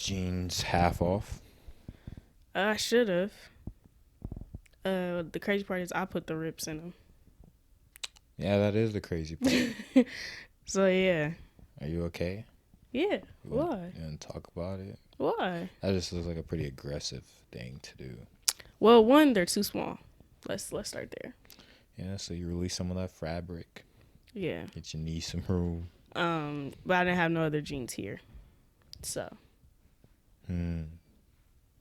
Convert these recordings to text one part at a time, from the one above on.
jeans half off? I should have. The crazy part is I put the rips in them. Yeah, that is the crazy part. So yeah. Are you okay? Yeah. You want Why? to talk about it? Why? That just looks like a pretty aggressive thing to do. Well, one, they're too small. Let's start there. Yeah, so you release some of that fabric. Yeah. Get your knees some room. But I didn't have no other jeans here. So.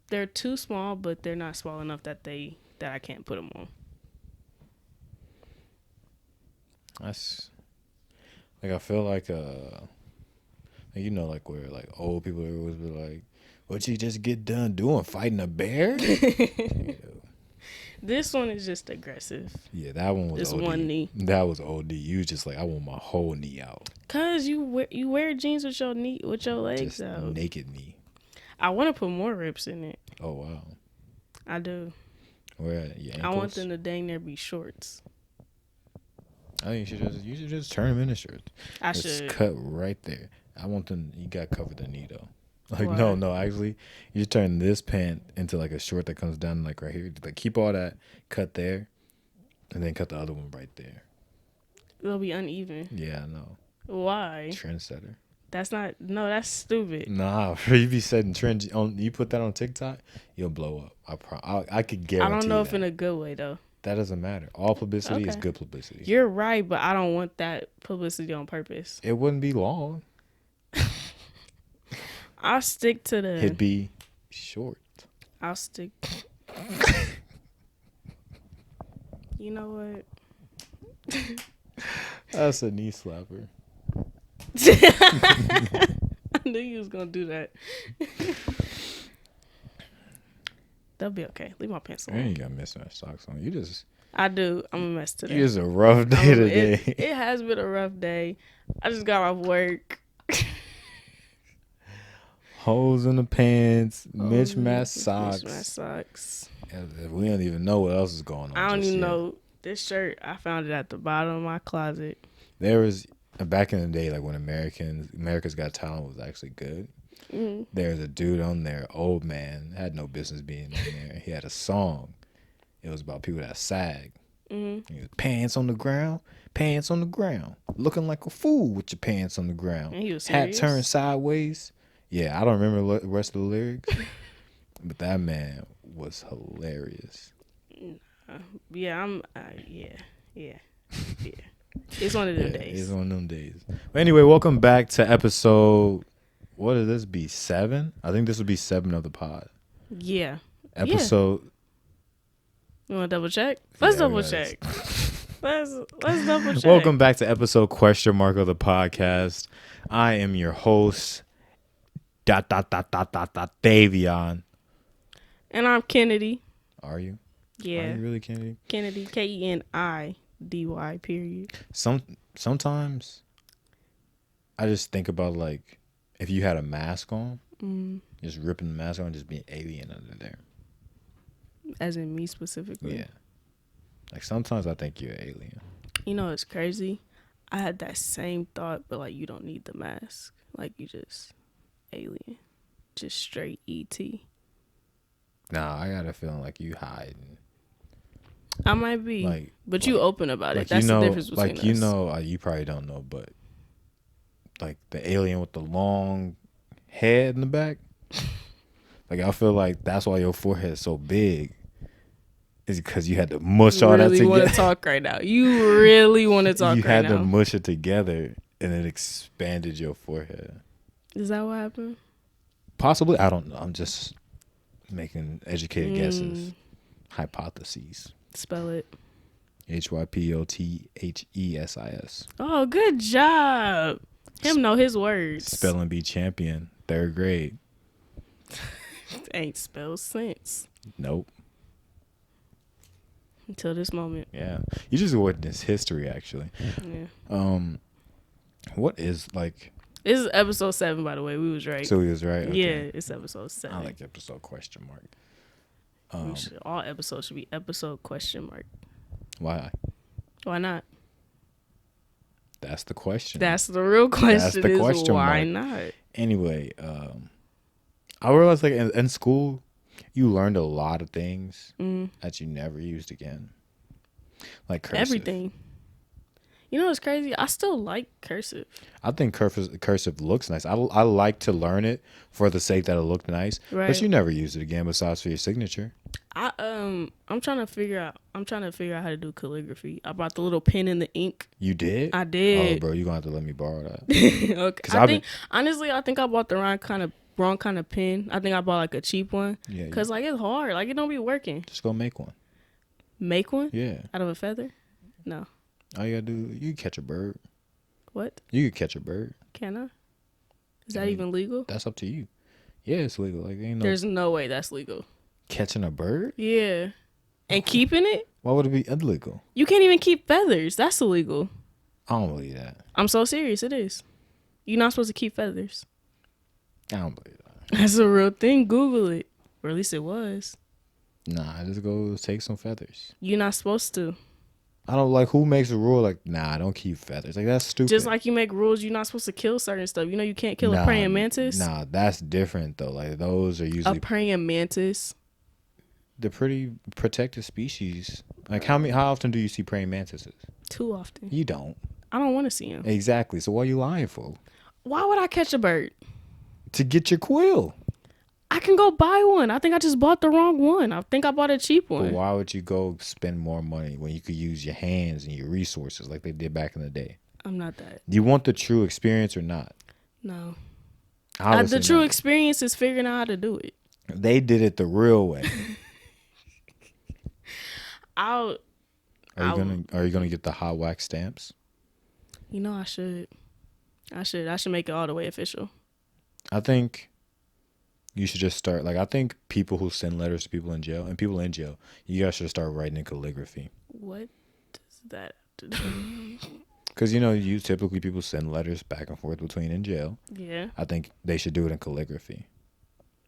They're too small, but they're not small enough that I can't put them on. That's like I feel like you know, like where like old people always be like, "What you just get done doing? Fighting a bear?" This one is just aggressive. Yeah, that one was It's OD. one knee. That was OD. You was just like, I want my whole knee out. Cause you wear jeans with your legs just out. Naked knee. I want to put more rips in it. Oh wow. I do. Where at your ankles? I want them to dang near be shorts. I think you should just turn them into shirts. I just should cut right there. I want them. You got to cover the knee though. Like Why? no. Actually, you just turn this pant into like a short that comes down like right here. Like keep all that cut there, and then cut the other one right there. It'll be uneven. Yeah, I know. Why? Trendsetter. That's stupid. Nah, you be setting trends on. You put that on TikTok, you'll blow up. I could guarantee. I don't know if that. in a good way though. That doesn't matter. All publicity is Okay. good publicity. You're right, but I don't want that publicity on purpose. It wouldn't be long. I'll stick to the. It'd be short. I'll stick. You know what? That's a knee slapper. I knew you was gonna do that. They'll be okay. Leave my pants You alone. ain't got mismatched socks on. You just. I do. I'm a mess today. It's a rough day today. It has been a rough day. I just got off work. Holes in the pants, mismatched socks. Mismatched socks. We don't even know what else is going on. I don't even know. This shirt, I found it at the bottom of my closet. There was back in the day, like when America's Got Talent was actually good. Mm-hmm. There's a dude on there, old man, had no business being on there. He had a song. It was about people that sag. Mm-hmm. He was pants on the ground, looking like a fool with your pants on the ground. And he was Hat serious? turned sideways. Yeah, I don't remember the rest of the lyrics, but that man was hilarious. Yeah, yeah. It's one of them days. It's one of them days. But anyway, welcome back to episode. What would this be? 7? I think this would be 7 of the pod. Yeah. Episode. You want to double check? Let's double check. Let's double check. Welcome back to episode (?) of the podcast. I am your host. ... Davion. And I'm Kenidy. Are you? Yeah. Are you really Kennedy? Kenidy. Kenidy. Period. Sometimes I just think about like if you had a mask on, just ripping the mask on, and just being alien under there. As in me specifically. Yeah. Like sometimes I think you're an alien. You know it's crazy? I had that same thought, but like you don't need the mask. Like you just alien. Just straight E.T. Nah, I got a feeling like you hiding. I might be. But you open about it. That's the difference between us. You know, you probably don't know, but like the alien with the long head in the back. Like I feel like that's why your forehead is so big. Is because you had to mush all that together. You really want to talk right now. You really want to talk right now. You had to mush it together and it expanded your forehead. Is that what happened? Possibly. I don't know. I'm just making educated guesses. Hypotheses. Spell it. HYPOTHESIS. Oh, good job. Him know his words. Spelling bee champion. 3rd grade. Ain't spelled since. Nope. Until this moment. Yeah. You just witnessed history, actually. Yeah. What is like... This is episode 7, by the way. We was right. So we was right? Okay. Yeah, it's episode 7. I like episode ? All episodes should be episode ? Why? Why not? That's the question. That's the real question. That's the question why mark. not? Anyway, I realized like in school, you learned a lot of things Mm, that you never used again, like cursive. everything. You know what's crazy? I still like cursive. I think cursive looks nice. I like to learn it for the sake that it looked nice, Right. but you never use it again besides for your signature. I'm trying to figure out how to do calligraphy. I bought the little pen and the ink. You did? I did. Oh, bro, you gonna have to let me borrow that. Okay. Honestly, I think I bought the wrong kind of pen. I think I bought like a cheap one. Yeah. Cause like it's hard. Like it don't be working. Just go make one. Make one? Yeah. Out of a feather? No. All you gotta do, you can catch a bird. What? You can catch a bird. Can I? Is that even legal? That's up to you. Yeah, it's legal. Like ain't no There's no way that's legal. catching a bird. Yeah. And keeping it? Why would it be illegal? You can't even keep feathers. That's illegal. I don't believe that. I'm so serious. It is. You're not supposed to keep feathers. I don't believe that. That's a real thing. Google it. Or at least it was. Nah, just go take some feathers. You're not supposed to. I don't like who makes a rule like, nah, don't keep feathers. Like that's stupid. Just like you make rules, you're not supposed to kill certain stuff. You know you can't kill a praying mantis? Nah, that's different though. Like those are usually a praying mantis. They're pretty protected species. Like how often do you see praying mantises? Too often. You don't. I don't want to see them. Exactly. So what are you lying for? Why would I catch a bird? To get your quill. I can go buy one. I think I just bought the wrong one. I think I bought a cheap one. But why would you go spend more money when you could use your hands and your resources like they did back in the day? I'm not that. You want the true experience or not? No. The true experience is figuring out how to do it. They did it the real way. Are you gonna get the hot wax stamps? You know I should. I should make it all the way official. I think you should just start. Like I think people who send letters to people in jail, you guys should start writing in calligraphy. What does that have to do? Because you typically people send letters back and forth between in jail. Yeah. I think they should do it in calligraphy.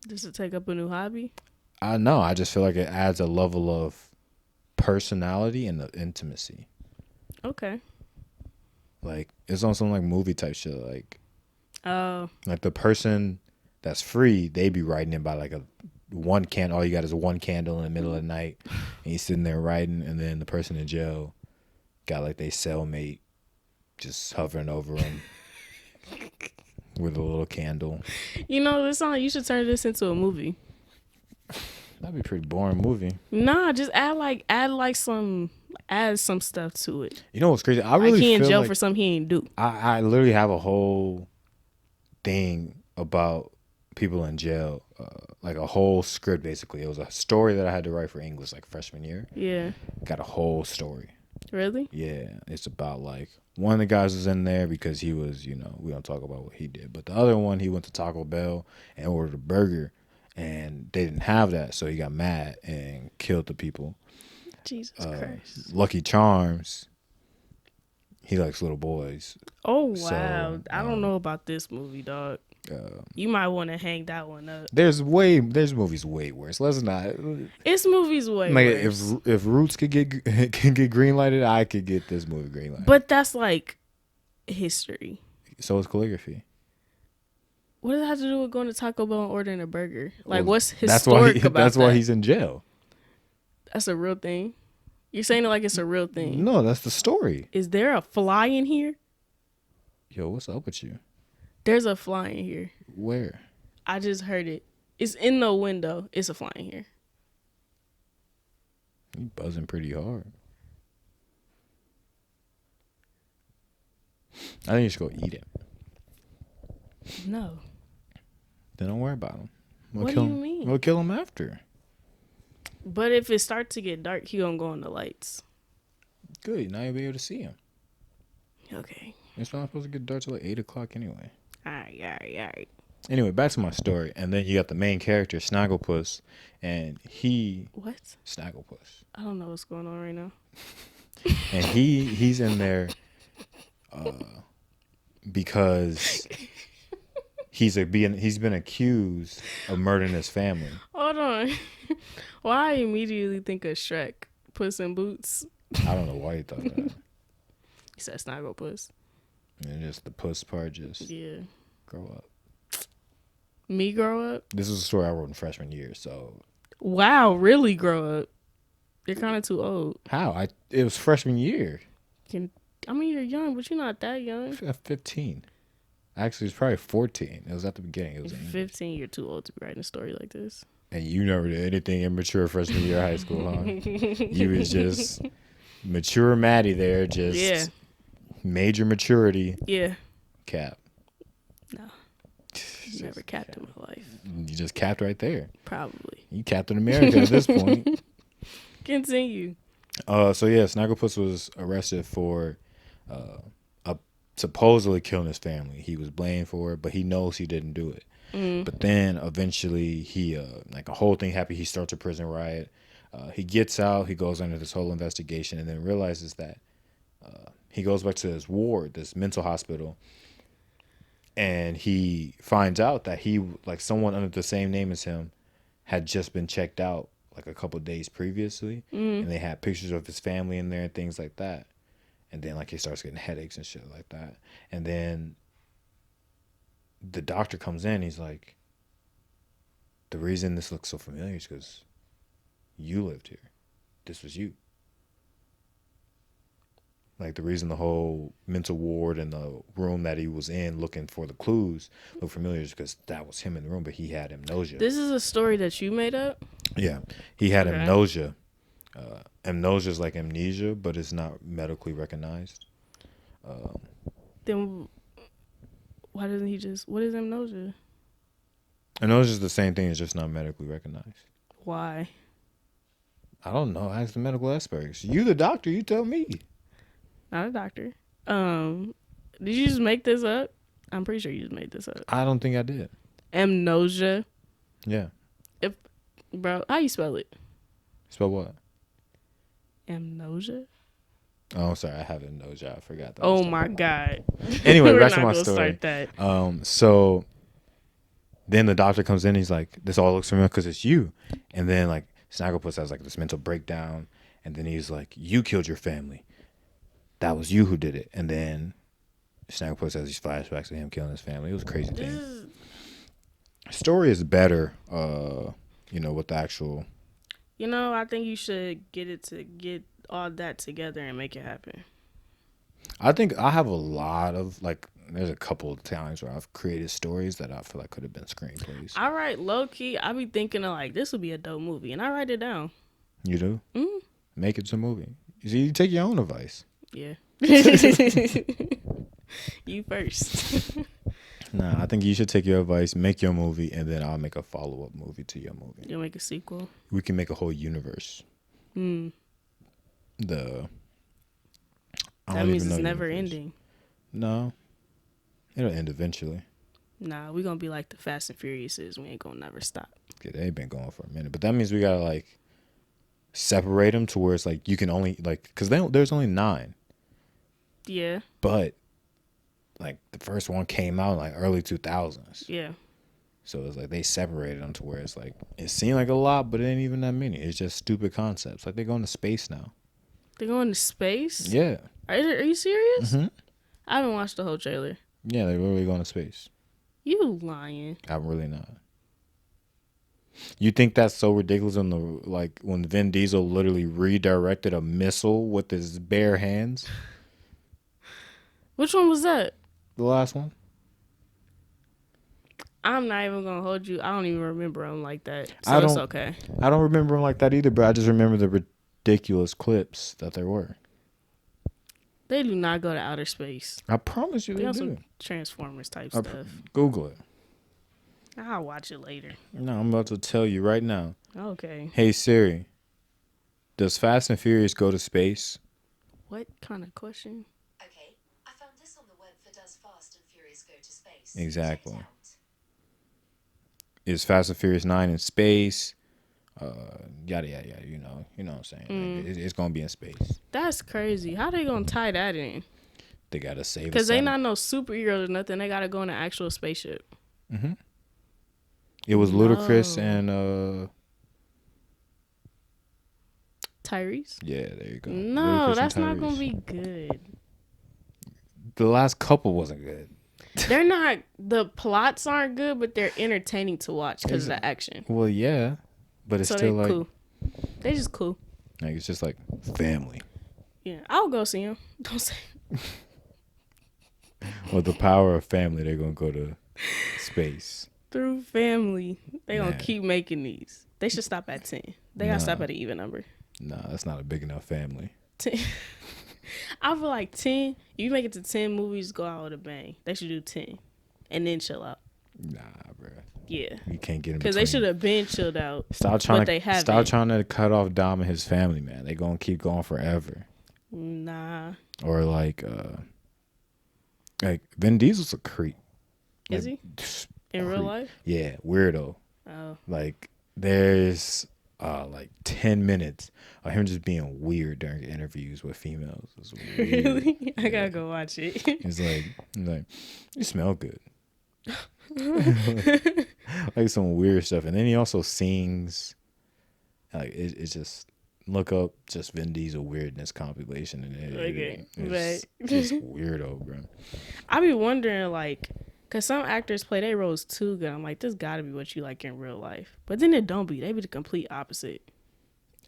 Just to take up a new hobby? I know. I just feel like it adds a level of personality and the intimacy. Okay. Like it's on some like movie type shit. Like the person that's free, they be writing it by like a one candle. All you got is one candle in the middle of the night, and he's sitting there writing. And then the person in jail got like they cellmate just hovering over him with a little candle. You should turn this into a movie. That'd be a pretty boring movie. Nah, just add some stuff to it. You know what's crazy? I really he in feel jail like for something he ain't do. I literally have a whole thing about people in jail, like a whole script basically. It was a story that I had to write for English like freshman year. Yeah. Got a whole story. Really? Yeah. It's about like one of the guys was in there because he was, we don't talk about what he did. But the other one, he went to Taco Bell and ordered a burger. And they didn't have that, so he got mad and killed the people. Jesus Christ. Lucky Charms, he likes little boys. Oh, wow. So, I don't know about this movie, dog. You might want to hang that one up. There's movies way worse. Let's not. It's movies way worse. If Roots could get green lighted, I could get this movie green lighted. But that's like history. So is calligraphy. What does it have to do with going to Taco Bell and ordering a burger? Like, what's historic about that? That's why he's in jail. That's a real thing? You're saying it like it's a real thing? No, that's the story. Is there a fly in here? Yo, what's up with you? There's a fly in here. Where? I just heard it. It's in the window. It's a fly in here. You buzzing pretty hard. I think you should go eat it. No. Then don't worry about him. What do you mean? We'll kill him after. But if it starts to get dark, he gonna go on the lights. Good. Now you'll be able to see him. Okay. It's not supposed to get dark till like 8 o'clock anyway. All right. Anyway, back to my story. And then you got the main character, Snagglepuss, and he... What? Snagglepuss. I don't know what's going on right now. And he's in there because... He's been accused of murdering his family. Hold on. Why I immediately think of Shrek, Puss in Boots. I don't know why you thought that. He said Snagglepuss. And just the puss part, just yeah. grow up. Me grow up? This is a story I wrote in freshman year. So Wow, really grow up? You're kind of too old. how? It was freshman year. I mean, you're young, but you're not that young. 15. Actually, it's probably 14. It was at the beginning. It was 15. You're too old to be writing a story like this. And you never did anything immature freshman year of high school, huh? You was just mature Maddie there, just major maturity. Yeah. Cap. No. Never capped in my life. You just capped right there. Probably. You capped in America at this point. Continue. So yeah, Snagglepuss was arrested for supposedly killing his family. He was blamed for it, but he knows he didn't do it. But then eventually he like a whole thing happened. He starts a prison riot. He gets out. He goes under this whole investigation, and then realizes that he goes back to his ward, this mental hospital, and he finds out that he, like, someone under the same name as him had just been checked out like a couple of days previously, and they had pictures of his family in there and things like that. And then, like, he starts getting headaches and shit like that. And then the doctor comes in. He's like, the reason this looks so familiar is because you lived here. This was you. Like, the reason the whole mental ward and the room that he was in looking for the clues look familiar is because that was him in the room, but he had amnesia. This is a story that you made up? Yeah. He had amnesia. Amnesia is like amnesia, but it's not medically recognized. Then why doesn't he just... What is amnesia? Amnesia is the same thing, it's just not medically recognized. Why? I don't know. Ask the medical experts. You the doctor, you tell me. Not a doctor. Did you just make this up? I'm pretty sure you just made this up. I don't think I did. Amnesia. Yeah. Bro, how you spell it? Spell what? Amnesia? Oh, I'm sorry. I have amnesia. I forgot that. Oh my God. Anyway, We're back to not my gonna story. Start that. So then the doctor comes in. He's like, this all looks familiar because it's you. And then, like, Snagglepuss has, like, this mental breakdown. And then he's like, you killed your family. That was you who did it. And then Snagglepuss has these flashbacks of him killing his family. It was a crazy thing. Story is better, with the actual... I think you should get all that together and make it happen. I think I have a lot of, like, there's a couple of times where I've created stories that I feel like could have been screenplays. I write low key. I be thinking of, like, this would be a dope movie, and I write it down. You do? Mm-hmm. Make it a movie. You see, you take your own advice. Yeah. You first. Nah, I think you should take your advice, make your movie, and then I'll make a follow-up movie to your movie. You'll make a sequel? We can make a whole universe. That means it's never ending. No. It'll end eventually. Nah, we're going to be like the Fast and Furiouses. We ain't going to never stop. Yeah, they've been going for a minute. But that means we got to, like, separate them to where it's like you can only, like, because there's only 9. Yeah. But, like, the first one came out in, like, early 2000s. Yeah. So it's like they separated them to where it's like it seemed like a lot, but it ain't even that many. It's just stupid concepts. Like, they're going to space now. They're going to space? Yeah. Are you serious? Mm-hmm. I haven't watched the whole trailer. Yeah, they're really going to space. You lying. I'm really not. You think that's so ridiculous when Vin Diesel literally redirected a missile with his bare hands? Which one was that? The last one? I'm not even going to hold you. I don't even remember him like that. So it's okay. I don't remember him like that either, but I just remember the ridiculous clips that there were. They do not go to outer space. I promise you they do. Some Transformers type stuff. Google it. I'll watch it later. No, I'm about to tell you right now. Okay. Hey Siri, does Fast and Furious go to space? What kind of question? Okay, I found this on the web for does Fast and Furious go to space? Exactly. Is Fast and Furious 9 in space? Yada yada yada. You know what I'm saying. Like, it's gonna be in space. That's crazy. How they gonna tie that in? They gotta save. Because they not no superheroes or nothing. They gotta go in an actual spaceship. Mm-hmm. It was Ludacris and Tyrese. Yeah, there you go. No, that's not gonna be good. The last couple wasn't good. They're not. The plots aren't good, but they're entertaining to watch because of the action. Well, yeah, but it's So still they're like, cool. They just cool. like it's just like family. Yeah, I'll go see them. Don't say. With the power of family, they're gonna go to space. Through family, they gonna Man. keep making these. They should stop at 10. They gotta stop at an even number. Nah, that's not a big enough family. 10. I feel like 10. You make it to 10 movies, go out with a bang. They should do 10, and then chill out. Nah, bro. Yeah, You can't get in because they should have been chilled out. Stop trying but they to haven't. stop trying to cut off Dom and his family, man. They gonna keep going forever. Nah, Or like Vin Diesel's a creep. is Like, he in real creep. life? Yeah, weirdo. Oh, Like there's like 10 minutes of him just being weird during interviews with females. It's weird. really? I Yeah. gotta go watch it. He's like, you smell good. Like some weird stuff. And then he also sings. Like it's just look up just Vin Diesel weirdness compilation and it's just weirdo, bro. I be wondering, like, cause some actors play their roles too good. I'm like, this gotta be what you like in real life. But then it don't be. They be the complete opposite.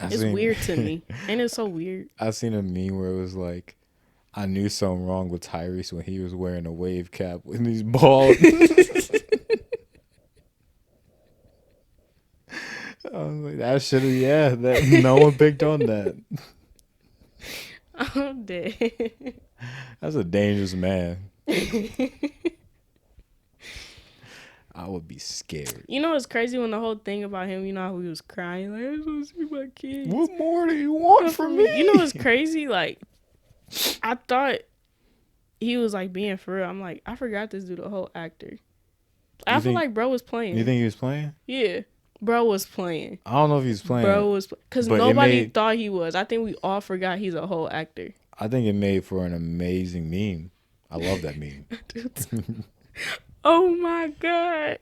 It's weird to me. Ain't it so weird? I seen a meme where it was like, I knew something wrong with Tyrese when he was wearing a wave cap when he's bald. I was like, that should have, that no one picked on that. I'm dead. That's a dangerous man. I would be scared. You know what's crazy when the whole thing about him, you know how he was crying, like, I just want to see my kids. What more do you want from me? You know what's crazy? Like, I thought he was like being for real. I'm like, I forgot this dude a whole actor. I feel like bro was playing. You think he was playing? Yeah. Bro was playing. I don't know if he was playing. Bro was because but nobody thought he was. I think we all forgot he's a whole actor. I think it made for an amazing meme. I love that meme. Oh my god.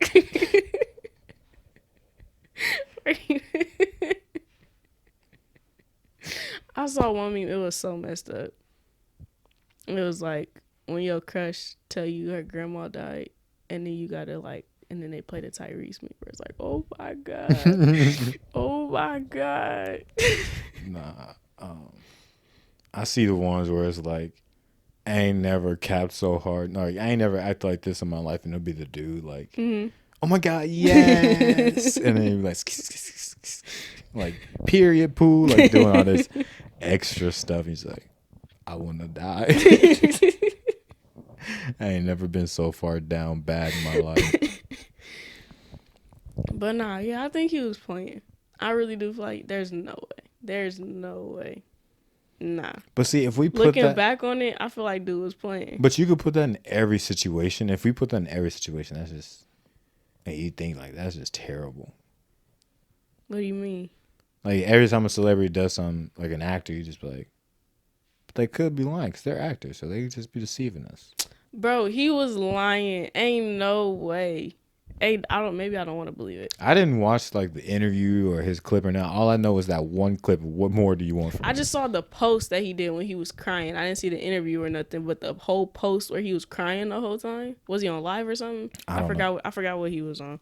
I saw one meme. It was so messed up. It was like when your crush tell you her grandma died, and then you gotta like, and then they play the Tyrese meme where it's like, oh my god, oh my god. Nah. I see the ones where it's like, I ain't never capped so hard. No, I ain't never acted like this in my life, and it'll be the dude like, oh my god, yes, and then he'll be like period poo, like doing all this extra stuff. He's like, I wanna die. I ain't never been so far down bad in my life. But nah, yeah, I think he was playing. I really do feel like there's no way. There's no way. Nah. But see, if we put Looking that back on it, I feel like dude was playing. But you could put that in every situation. If we put that in every situation, that's just, and you think like that's just terrible. What do you mean? Like every time a celebrity does something, like an actor, you just be like, but they could be lying because they're actors, so they could just be deceiving us. Bro, he was lying. Ain't no way. Maybe I don't want to believe it. I didn't watch like the interview or his clip or not. All I know is that one clip. What more do you want from me? I just saw the post that he did when he was crying. I didn't see the interview or nothing, but the whole post where he was crying the whole time. Was he on live or something? I forgot what he was on.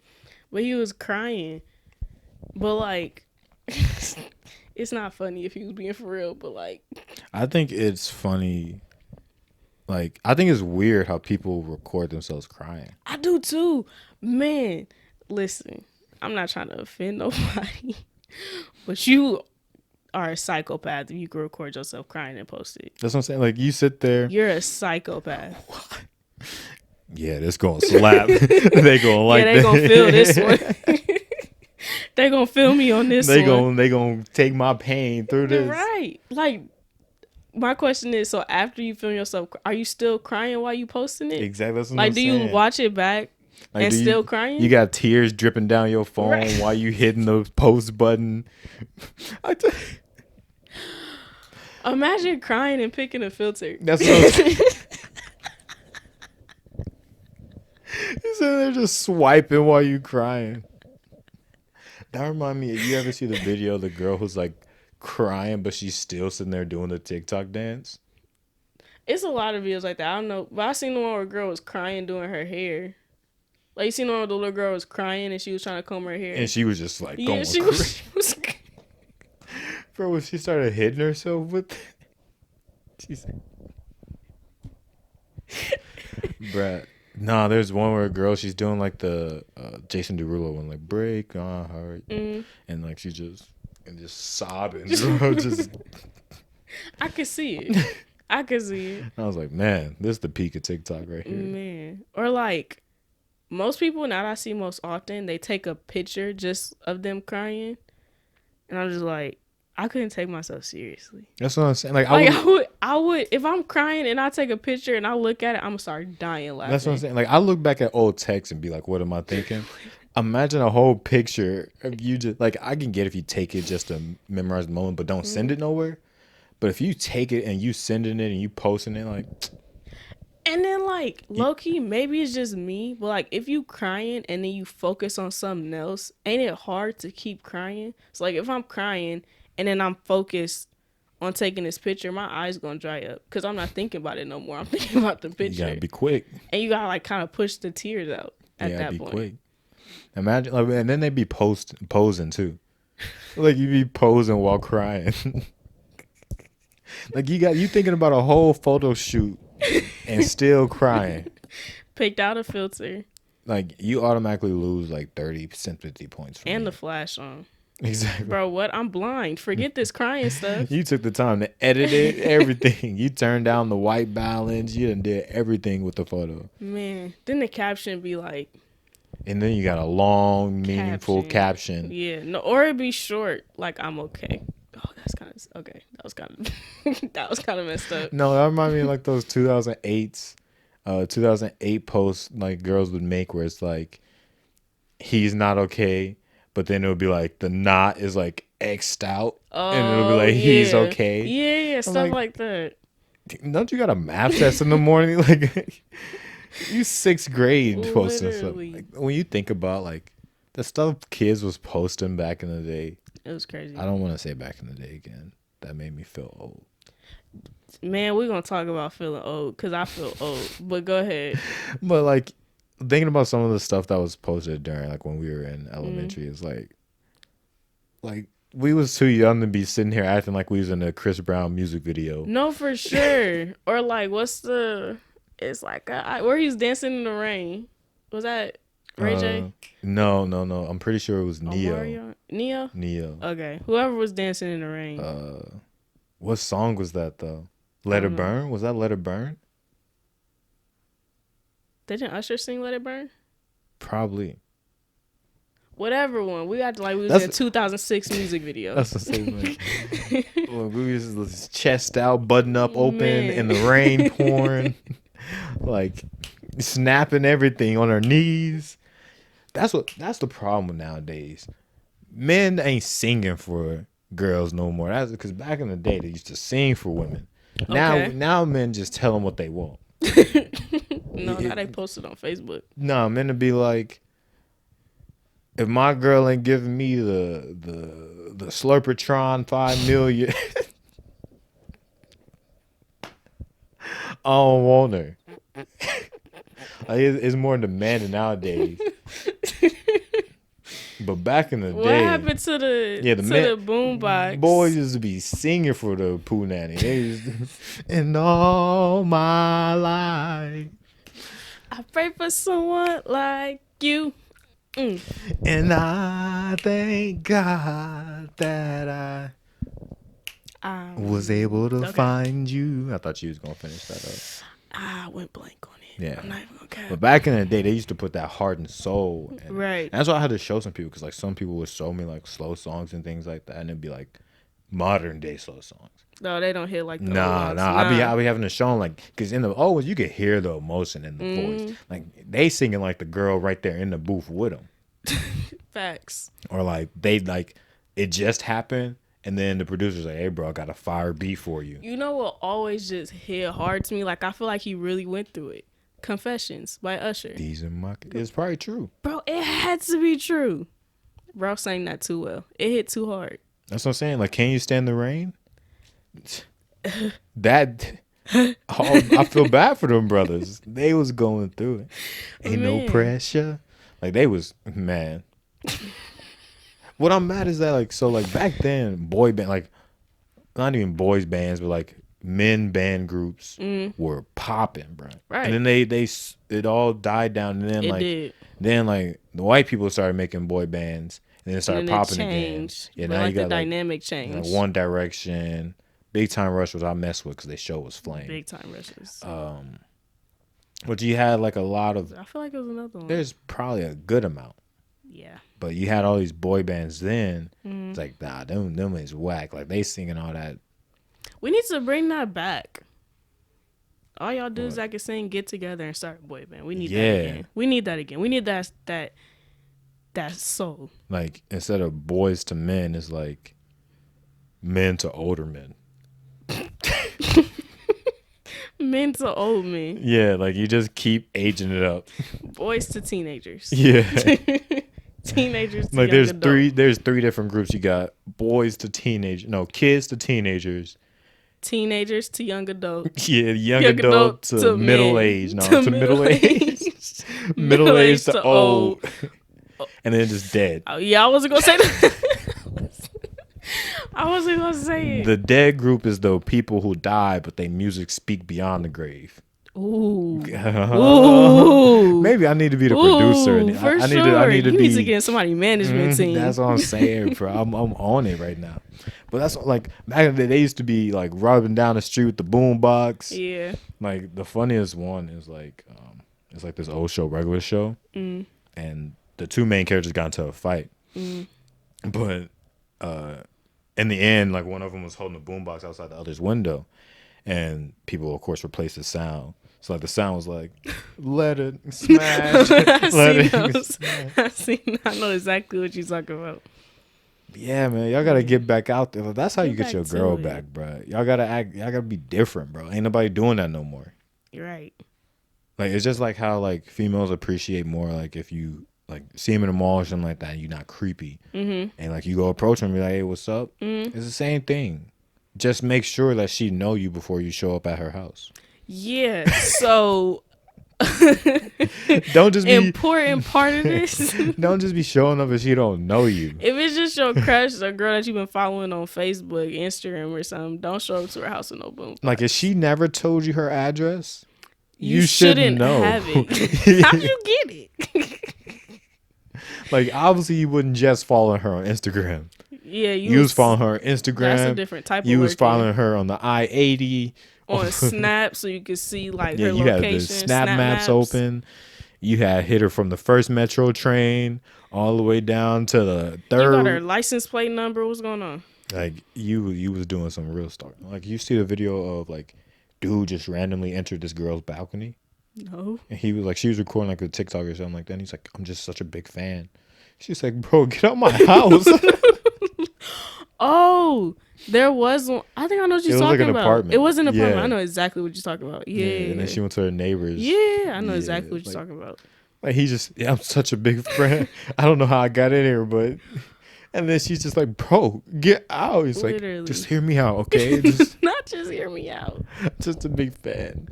But he was crying. But like it's not funny if he was being for real, but like I think it's funny. Like, I think it's weird how people record themselves crying. I do too. Man, listen, I'm not trying to offend nobody, but you are a psychopath if you can record yourself crying and post it. That's what I'm saying. Like, you sit there. You're a psychopath. Yeah, this gonna slap. They gonna like they gonna feel this one. They gonna feel me on this one. They gonna take my pain through this. Right. Like, my question is, so after you film yourself, are you still crying while you posting it? Exactly. That's what like, I'm do saying. you watch it back like, and still crying? You got tears dripping down your phone Right. while you hitting the post button. Imagine crying and picking a filter. That's what I'm saying. You sit there just swiping while you crying. That remind me, you ever see the video of the girl who's like crying, but she's still sitting there doing the TikTok dance? It's a lot of videos like that. I don't know, but I seen the one where a girl was crying doing her hair. Like you seen the one where the little girl was crying and she was trying to comb her hair. And she was just like Yeah, going she crazy. was. Bro, when she started hitting herself with she said, bruh. Nah, there's one where a girl, she's doing like the Jason Derulo one, like break my heart. And like she just sobbing. Bro, just I could see it. I could see it. I was like, man, this is the peak of TikTok right here. Man. Or like most people now that I see most often, they take a picture just of them crying. And I'm just like, I couldn't take myself seriously. That's what I'm saying. Like I would if I'm crying and I take a picture and I look at it, I'm gonna start dying laughing. That's what I'm saying. Like I look back at old texts and be like, what am I thinking? Imagine a whole picture of you just like I can get if you take it just to memorize the moment, but don't send it nowhere. But if you take it and you sending it and you posting it, like, and then like low key, maybe it's just me, but like if you crying and then you focus on something else, ain't it hard to keep crying? So like if I'm crying and then I'm focused on taking this picture, my eyes gonna dry up because I'm not thinking about it no more. I'm thinking about the picture. you gotta be quick. And you gotta like kind of push the tears out at that point. Quick. Imagine, like, and then they be posing too. Like you be posing while crying. Like you thinking about a whole photo shoot and still crying. Picked out a filter. Like you automatically lose like 30 sympathy points. From And me. the flash on. Exactly. Bro, what? I'm blind. Forget this crying stuff. You took the time to edit it, everything. You turned down the white balance. You done did everything with the photo. Man, then the caption be like, and then you got a long, meaningful caption. Yeah, no, or it be short, like I'm okay. Oh, that's kind of okay. That was kind of that was kind of messed up. No, that reminds me of like those 2008 posts like girls would make where it's like he's not okay, but then it would be like the knot is like X'd out, and it'll be like he's okay. Yeah, stuff like that. Don't you got a math test in the morning? Like you 6th grade posting stuff. Like, when you think about like the stuff kids was posting back in the day, it was crazy. I don't want to say back in the day again. That made me feel old. Man, we're gonna talk about feeling old because I feel old. But go ahead. But like thinking about some of the stuff that was posted during like when we were in elementary is like we was too young to be sitting here acting like we was in a Chris Brown music video. No, for sure. Or like it's like where he's dancing in the rain. Was that Ray J? No. I'm pretty sure it was Neo. Neo? Okay. Whoever was dancing in the rain. What song was that though? Let It Burn? Was that Let It Burn? Didn't Usher sing Let It Burn? Probably. Whatever one. We got we was in a 2006 music video. That's the same thing. We was chest out, button up, open, in the rain pouring, like snapping everything on our knees. That's the problem nowadays. Men ain't singing for girls no more. That's because back in the day they used to sing for women. Now men just tell them what they want. Now they post it on Facebook. No, men to be like, if my girl ain't giving me the Slurpertron 5 million, I don't want her. Like, it's more demanding nowadays. But back in the day, what happened to the boombox? Boys used to be singing for the poo nanny. They used to, in all my life, I pray for someone like you. And I thank God that I was able to find you. I thought you was gonna finish that up. I went blank on it. Yeah, I'm not even gonna cap. But back in the day, they used to put that heart and soul. And right. That's why I had to show some people, because like some people would show me like slow songs and things like that, and it'd be like modern day slow songs. No, they don't hit like the Nah. I be having to show them like, because in the old you could hear the emotion in the voice. Like they singing like the girl right there in the booth with them. Facts. Or like they like it just happened, and then the producer's like, "Hey, bro, I got a fire beat for you." You know what always just hit hard to me? Like I feel like he really went through it. Confessions by Usher. These are my. It's probably true, bro. It had to be true. Bro sang that too well. It hit too hard. That's what I'm saying. Like, can you stand the rain? That I feel bad for them brothers. They was going through it. Ain't no Man. pressure. Like they was, man. What I'm mad is that like back then, boy band, like not even boys bands, but like men band groups were popping, bro. Right. And then it all died down, and then like the white people started making boy bands, and then it started popping again. Yeah, but now like you got the dynamic change. like One Direction, Big Time Rush was I mess with because they show was flame. Big Time Rushes. But you had like a lot of. I feel like it was another one. There's probably a good amount. Yeah. But you had all these boy bands then. It's like, nah, them is whack. Like they singing all that. We need to bring that back. All y'all dudes that can sing, get together and start a boy band. We need that again. We need that again. We need that soul. Like instead of boys to men, it's like men to older men. Men to old men. Yeah, like you just keep aging it up. Boys to teenagers. Yeah. Teenagers to like young adult. there's three different groups. You got boys to kids to teenagers. Teenagers to young adult. Yeah, young adult to middle age. No, to middle age. Middle age to old. And then just dead. Oh, yeah, I wasn't going to say that. I wasn't going to say it. The dead group is the people who die, but their music speak beyond the grave. Ooh. Maybe I need to be the producer. I need to need to get somebody management team. That's what I'm saying, bro. I'm on it right now. But that's like back in the day, they used to be like rubbing down the street with the boombox. Yeah. Like the funniest one is like it's like this old show, regular show, and the two main characters got into a fight. But in the end, like one of them was holding the boombox outside the other's window, and people of course replaced the sound. So like the sound was like, "Let it smash, let it smash." I know exactly what you're talking about. Yeah, man, y'all gotta get back out there. That's how you get your girl it. back, bro. Y'all gotta be different, bro. Ain't nobody doing that no more. You're right. Like it's just like how like females appreciate more like if you like see them in the mall or something like that, and you're not creepy, and like you go approach them and be like, "Hey, what's up?" It's the same thing. Just make sure that she know you before you show up at her house. Yeah. So don't just be important part of this. Don't just be showing up if she don't know you. If it's just your crush, a girl that you've been following on Facebook, Instagram, or something, don't show up to her house with no boom. Like if she never told you her address, you shouldn't know. Have it. How'd you get it? Like obviously you wouldn't just follow her on Instagram. Yeah, you was following her on Instagram. That's a different type of You was following her on the I-80. On Snap, so you could see like her location. You had the Snap maps open. You had hit her from the first metro train all the way down to the third. You got her license plate number. What's going on? Like you was doing some real stuff. Like you see the video of like dude just randomly entered this girl's balcony. No. And he was like, she was recording like a TikTok or something like that. And he's like, I'm just such a big fan. She's like, bro, get out my house. Oh, there was one. I think I know what you're talking about. Apartment. It was an apartment. Yeah. I know exactly what you're talking about. Yeah. And then she went to her neighbors. Yeah, I know exactly what you're talking about. Like he just, I'm such a big friend. I don't know how I got in here, but. And then she's just like, bro, get out. He's Literally. Like, just hear me out, okay? Just, not just hear me out. Just a big fan.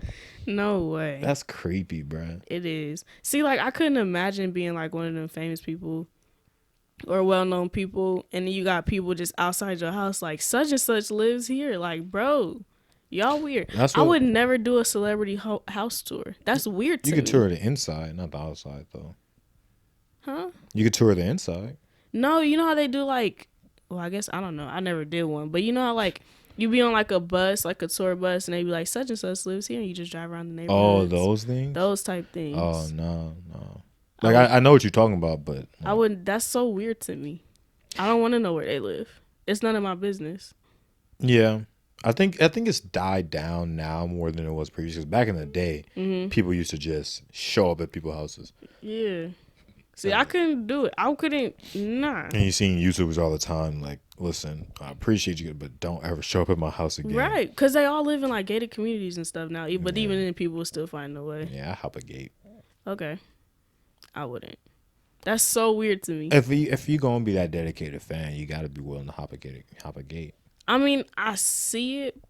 No way. That's creepy, bro. It is. See, like, I couldn't imagine being like one of them famous people or well-known people, and then you got people just outside your house like such and such lives here. Like, bro, y'all weird. I would never do a celebrity house tour. That's weird to me. You could tour the inside, not the outside, though. Huh? You could tour the inside. No, you know how they do like, well, I guess, I don't know. I never did one. But you know how like you be on like a bus, like a tour bus, and they be like, such and such lives here, and you just drive around the neighborhood. Oh, those things? Those type things. Oh, no. Like, I know what you're talking about, but. I wouldn't, that's so weird to me. I don't want to know where they live. It's none of my business. Yeah. I think it's died down now more than it was previously. Because back in the day, people used to just show up at people's houses. Yeah. See, I couldn't do it. I couldn't, nah. And you seen YouTubers all the time, like, listen, I appreciate you, but don't ever show up at my house again. Right, because they all live in, like, gated communities and stuff now. But even then, people will still find a way. Yeah, I hop a gate. Okay. I wouldn't. That's so weird to me. If you gonna be that dedicated fan, you got to be willing to hop a gate. I mean, I see it.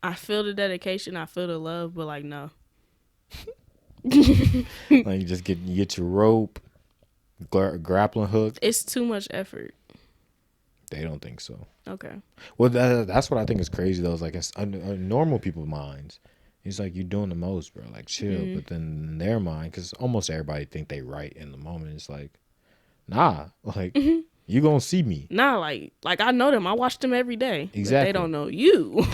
I feel the dedication, I feel the love, but like no. Like you get your rope, grappling hook. It's too much effort. They don't think so. Okay. Well, that's what I think is crazy though. Is like it's normal people's minds. It's like you're doing the most, bro. Like chill. Mm-hmm. But then in their mind, because almost everybody think they right in the moment. It's like, nah. Like you gonna see me. Nah, like I know them. I watch them every day. Exactly. But they don't know you.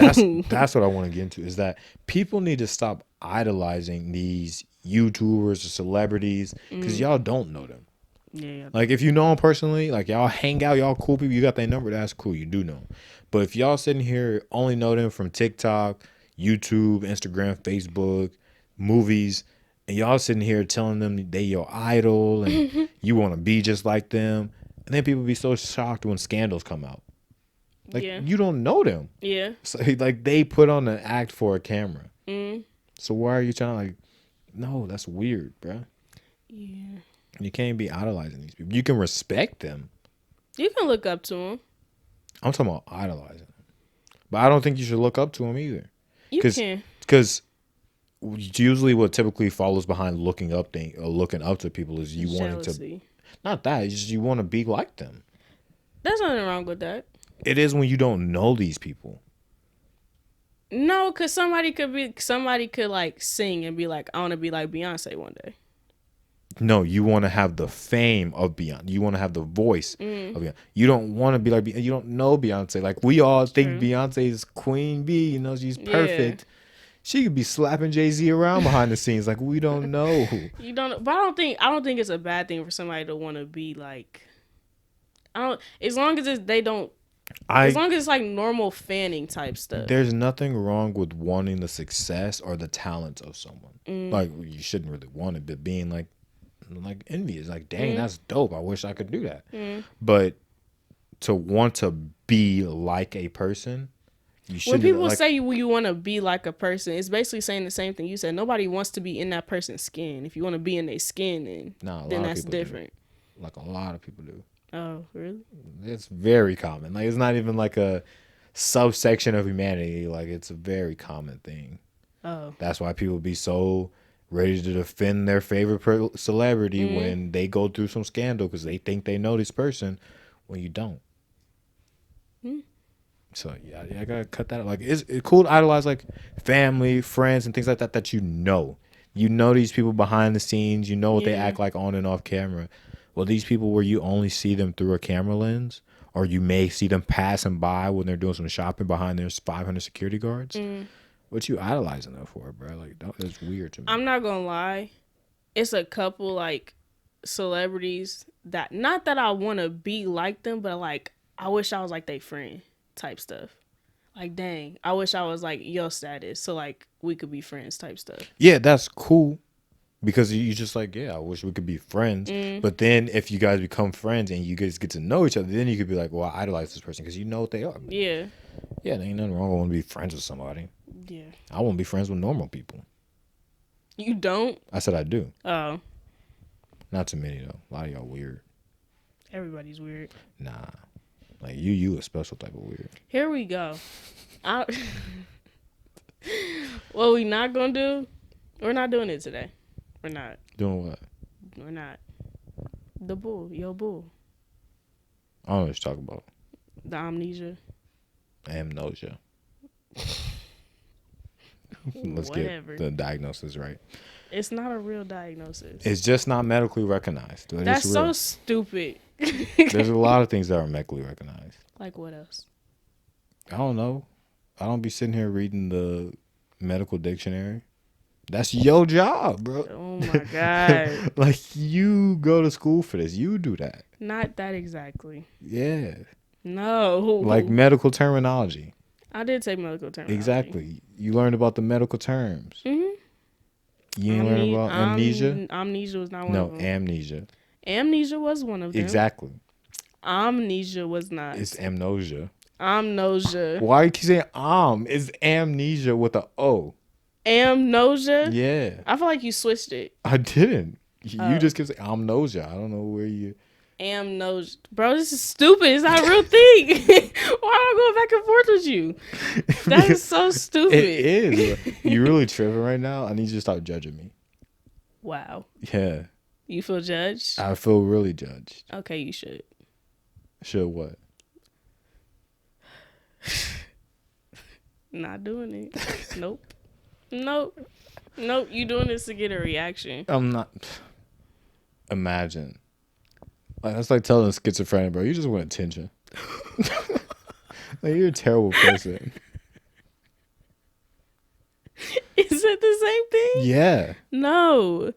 That's what I want to get into. Is that people need to stop idolizing these YouTubers or celebrities because y'all don't know them. Yeah. Like if you know them personally, like y'all hang out, y'all cool people, you got their number, that's cool, you do know 'em. But if y'all sitting here only know them from TikTok, YouTube, Instagram, Facebook, movies, and y'all sitting here telling them they your idol and you want to be just like them, and then people be so shocked when scandals come out. Like you don't know them. Yeah. So like they put on an act for a camera. Mm. So why are you trying to like? No, that's weird, bro. Yeah. You can't be idolizing these people. You can respect them. You can look up to them. I'm talking about idolizing them. But I don't think you should look up to them either. You can. Because usually what typically follows behind looking up to people is you wanting to. Not that. It's just you want to be like them. There's nothing wrong with that. It is when you don't know these people. No, because somebody could like sing and be like, I want to be like Beyonce one day. No, you want to have the fame of Beyonce. You want to have the voice of Beyonce. You don't want to be like, you don't know Beyonce. Like we all think Beyonce is Queen Bee. You know, she's perfect. Yeah. She could be slapping Jay-Z around behind the scenes. Like we don't know. You don't. But I don't think it's a bad thing for somebody to want to be like. As long as as long as it's like normal fanning type stuff. There's nothing wrong with wanting the success or the talents of someone. Like you shouldn't really want it, but being like envious, like dang, that's dope. I wish I could do that. But to want to be like a person, you should. When people say you want to be like a person, it's basically saying the same thing you said. Nobody wants to be in that person's skin. If you want to be in their skin, then that's different. Do. Like a lot of people do. Oh, really? It's very common. Like it's not even like a subsection of humanity. Like it's a very common thing. Oh, that's why people be so ready to defend their favorite celebrity when they go through some scandal because they think they know this person when you don't. So yeah, I gotta cut that out. Like it's cool to idolize like family, friends, and things like that you know. You know these people behind the scenes. You know what they act like on and off camera. Well, these people where you only see them through a camera lens, or you may see them passing by when they're doing some shopping behind their 500 security guards. What you idolizing them for, bro? Like that's weird to me. I'm not gonna lie, it's a couple like celebrities that not that I want to be like them, but like I wish I was like their friend type stuff. Like dang, I wish I was like your status, so like we could be friends type stuff. Yeah, that's cool. Because you just like, yeah, I wish we could be friends. But then if you guys become friends and you guys get to know each other, then you could be like, well, I idolize this person because you know what they are. Yeah. Yeah, there ain't nothing wrong with wanting to be friends with somebody. Yeah. I want to be friends with normal people. You don't? I said I do. Oh. Not too many, though. A lot of y'all weird. Everybody's weird. Nah. Like, you a special type of weird. Here we go. What we not going to do? We're not doing it today. We're not. Doing what? We're not. The bull. Yo, bull. I don't know what you're talking about. The amnesia. Amnesia. Let's Whatever. get the diagnosis right. It's not a real diagnosis. It's just not medically recognized. That's so stupid. There's a lot of things that are medically recognized. Like what else? I don't know. I don't be sitting here reading the medical dictionary. That's your job, bro. Oh my God. Like you go to school for this. You do that. Not that exactly. Yeah. No. Like medical terminology. I did take medical terminology. Exactly. You learned about the medical terms. Mm-hmm. You ain't learned about amnesia? Amnesia was not one of them. No, amnesia. Amnesia was one of them. Exactly. Amnesia was not. It's amnesia. Amnesia. Why you keep saying It's amnesia with an O. Amnesia? Yeah. I feel like you switched it. I didn't. You just kept saying amnesia. I don't know where you Amnesia. Bro, this is stupid. It's not a real thing. Why am I going back and forth with you? That is so stupid. It is. You really tripping right now? I need you to stop judging me. Wow. Yeah. You feel judged? I feel really judged. Okay, you should. Should what? Not doing it. Nope. Nope. Nope. You doing this to get a reaction. I'm not. Imagine. Like, that's like telling a schizophrenic, bro, you just want attention. Like, you're a terrible person. Is it the same thing? Yeah. No.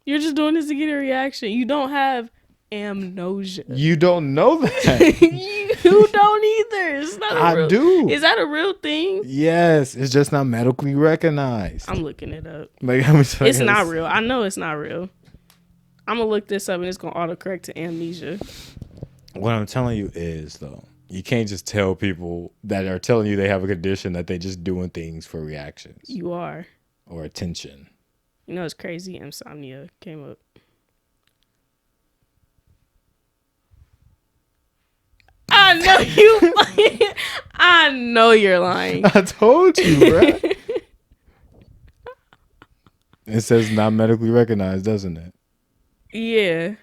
You're just doing this to get a reaction. You don't have amnesia. You don't know that. You don't either. It's not a real, I do. Is that a real thing? Yes. It's just not medically recognized. I'm looking it up. Like, how many times? It's not real. I know it's not real. I'm going to look this up and it's going to autocorrect to amnesia. What I'm telling you is, though, you can't just tell people that are telling you they have a condition that they just doing things for reactions. You are. Or attention. You know, it's crazy. Insomnia came up. I know you. I know you're lying. I told you, bro. It says not medically recognized, doesn't it? Yeah.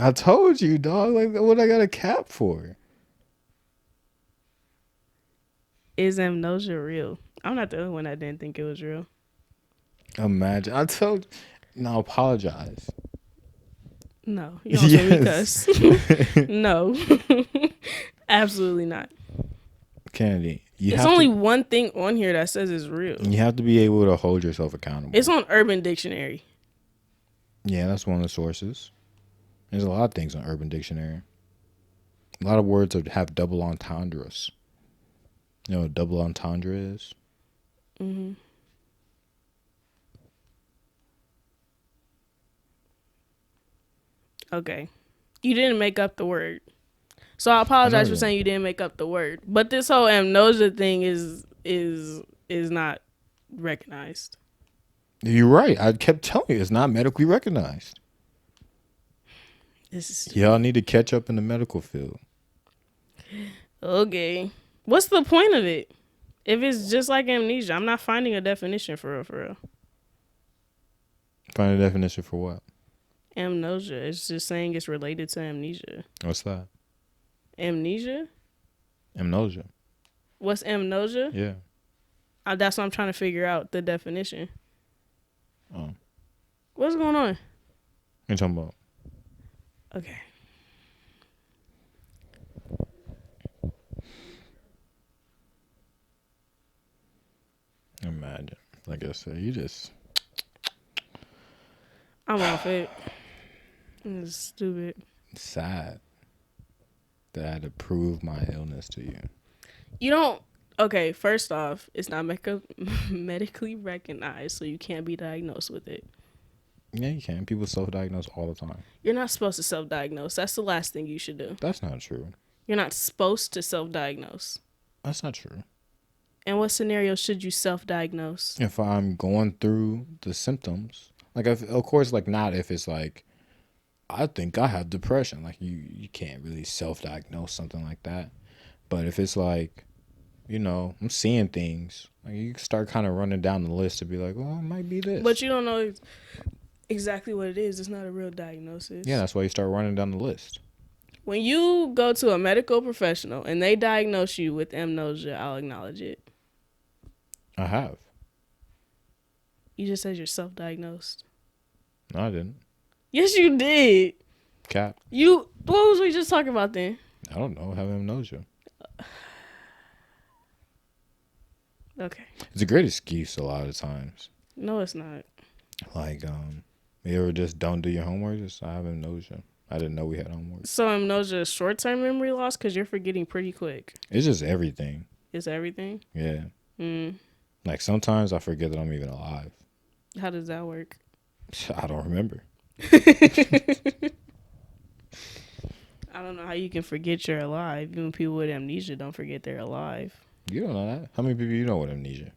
I told you, dog. Like, what I got a cap for? Is amnesia real? I'm not the only one that didn't think it was real. Imagine. I told you. No, apologize. No. You don't Yes. cuss. No. Absolutely not. Kennedy, There's only one thing on here that says it's real. you have to be able to hold yourself accountable. It's on Urban Dictionary. Yeah, that's one of the sources. There's a lot of things on Urban Dictionary. A lot of words have double entendres. You know what double entendre is? Mm-hmm. Okay. You didn't make up the word. So I apologize for saying you didn't make up the word. But this whole amnesia thing is not recognized. You're right. I kept telling you it's not medically recognized. Y'all need to catch up in the medical field. Okay. What's the point of it? If it's just like amnesia, I'm not finding a definition for real. Find a definition for what? Amnesia. It's just saying it's related to amnesia. What's that? Amnesia? Amnesia. What's amnesia? Yeah. That's what I'm trying to figure out, the definition. Oh. What's going on? What you talking about? Okay. Imagine. Like I said, you just... I'm off it. It's stupid. It's sad that I had to prove my illness to you. You don't... Okay, first off, it's not medically recognized, so you can't be diagnosed with it. Yeah, you can. People self-diagnose all the time. You're not supposed to self-diagnose. That's the last thing you should do. That's not true. You're not supposed to self-diagnose. That's not true. In what scenario should you self-diagnose? If I'm going through the symptoms, like, of course, like, not if it's like, I think I have depression. Like, you can't really self-diagnose something like that. But if it's like, you know, I'm seeing things, like, you start kind of running down the list to be like, well, it might be this. But you don't know exactly what it is. It's not a real diagnosis. Yeah, that's why you start running down the list. When you go to a medical professional and they diagnose you with amnesia, I'll acknowledge it. I have. You just said you're self-diagnosed. No, I didn't. Yes, you did. Cap. What was we just talking about then? I don't know. I have amnesia. Okay. It's a great excuse a lot of times. No, it's not. Like, you ever just don't do your homework? Just, I have amnesia. I didn't know we had homework. So amnesia is short-term memory loss because you're forgetting pretty quick. It's just everything. It's everything? Yeah. Like, sometimes I forget that I'm even alive. How does that work? I don't remember. I don't know how you can forget you're alive. Even people with amnesia don't forget they're alive. You don't know that. How many people you know with amnesia?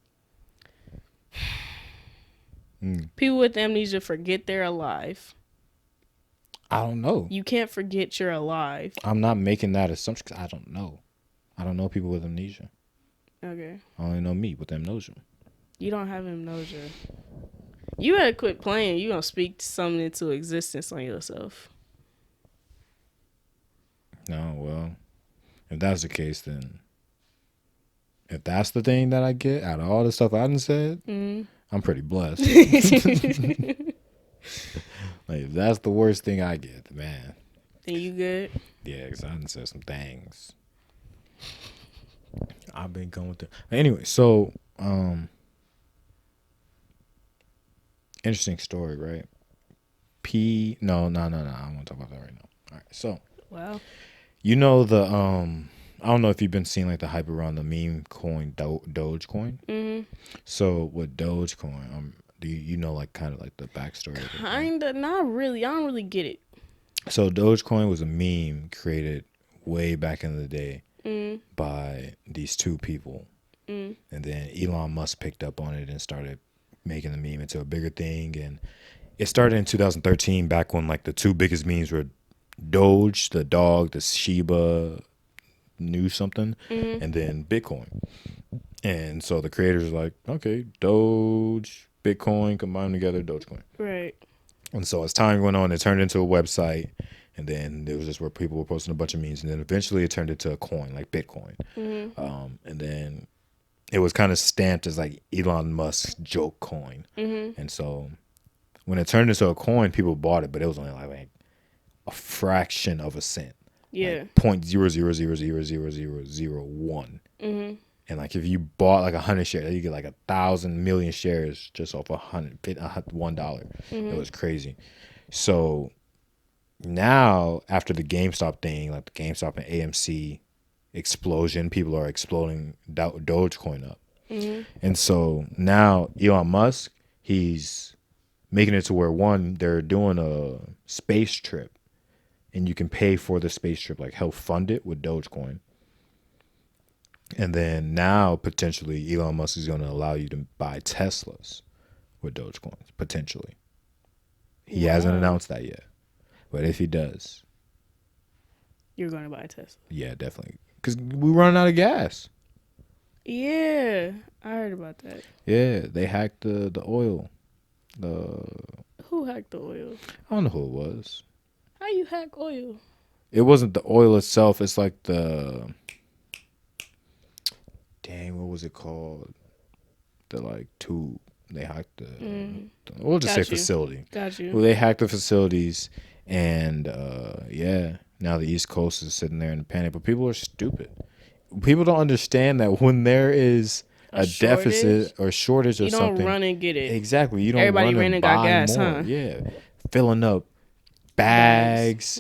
People with amnesia forget they're alive. I don't know. You can't forget you're alive. I'm not making that assumption because I don't know. I don't know people with amnesia. Okay. I only know me with amnesia. You don't have amnesia. You gotta quit playing. You gonna speak something into existence on yourself. No, well, if that's the case, then if that's the thing that I get out of all the stuff I done said, I'm pretty blessed. Like, if that's the worst thing I get, man. Then you good? Yeah, because I done said some things. I've been going through. Anyway, so, interesting story, right? No, I don't want to talk about that right now. All right, so. Wow. You know the I don't know if you've been seeing like the hype around the meme coin Dogecoin. Mm-hmm. So with Dogecoin, do you know like kind of like the backstory? Kinda, not really. I don't really get it. So Dogecoin was a meme created way back in the day by these two people, and then Elon Musk picked up on it and started making the meme into a bigger thing. And it started in 2013, back when like the two biggest memes were Doge, the dog, the Shiba knew something, and then Bitcoin. And so the creators were like, okay, Doge, Bitcoin, combine together, Dogecoin. Right. And so as time went on, it turned into a website, and then there was just where people were posting a bunch of memes, and then eventually it turned into a coin, like Bitcoin. And then it was kind of stamped as like Elon Musk's joke coin. And so when it turned into a coin, people bought it, but it was only like a fraction of a cent. Yeah. Like 0.00000001. And like if you bought like 100 shares, you get like 1,000 million shares just off $1. It was crazy. So now after the GameStop thing, like the GameStop and AMC explosion, people are exploding Dogecoin up. And so now Elon Musk, he's making it to where they're doing a space trip. And you can pay for the space trip, like help fund it with Dogecoin. And then now, potentially, Elon Musk is going to allow you to buy Teslas with Dogecoins, potentially. He hasn't announced that yet. But if he does. You're going to buy a Tesla. Yeah, definitely. Because we're running out of gas. Yeah, I heard about that. Yeah, they hacked the oil. Who hacked the oil? I don't know who it was. How you hack oil? It wasn't the oil itself. It's like the... Dang, what was it called? The like tube. They hacked we'll just say facility. Got you. Well, they hacked the facilities, and yeah, now the East Coast is sitting there in a panic. But people are stupid. People don't understand that when there is a deficit or shortage or something, you don't run and get it. Exactly. You don't Everybody run ran and and got buy gas, more. huh? Yeah, filling up bags.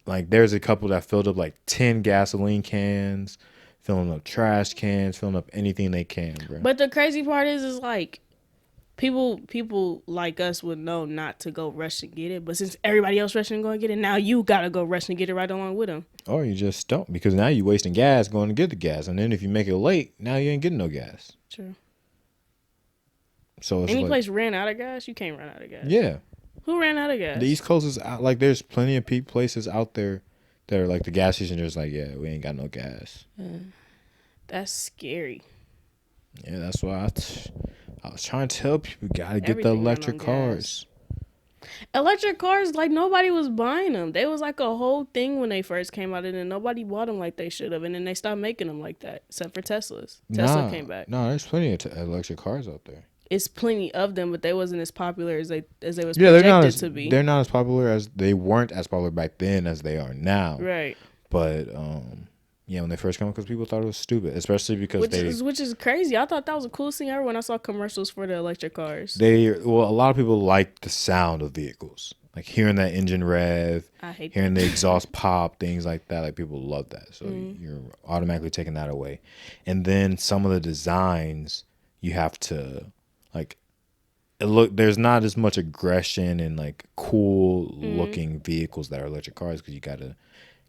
Like there's a couple that filled up like 10 gasoline cans, filling up trash cans, filling up anything they can, bro. But the crazy part is like people like us would know not to go rush and get it. But since everybody else rushing and going to get it, now you gotta go rush and get it right along with them. Or you just don't, because now you're wasting gas going to get the gas, and then if you make it late, now you ain't getting no gas. True. So it's any like, place ran out of gas, you can't run out of gas. Yeah. Who ran out of gas? The East Coast is out. Like there's plenty of places out there that are like the gas station. Just like, yeah, we ain't got no gas. That's scary. Yeah, that's why I was trying to tell people, gotta get the Everything electric ran on cars. Electric cars, like nobody was buying them. They was like a whole thing when they first came out, and then nobody bought them like they should have, and then they stopped making them like that, except for Teslas. Tesla came back. No, there's plenty of electric cars out there. It's plenty of them, but they wasn't as popular as they was projected to be. They're not as popular as they weren't as popular back then as they are now. Right. But yeah, when they first came out, because people thought it was stupid, especially because which is crazy. I thought that was the coolest thing ever when I saw commercials for the electric cars. A lot of people like the sound of vehicles, like hearing that engine rev, hearing the exhaust pop, things like that. Like people love that, so you're automatically taking that away. And then some of the designs you have to like. There's not as much aggression and like cool looking vehicles that are electric cars because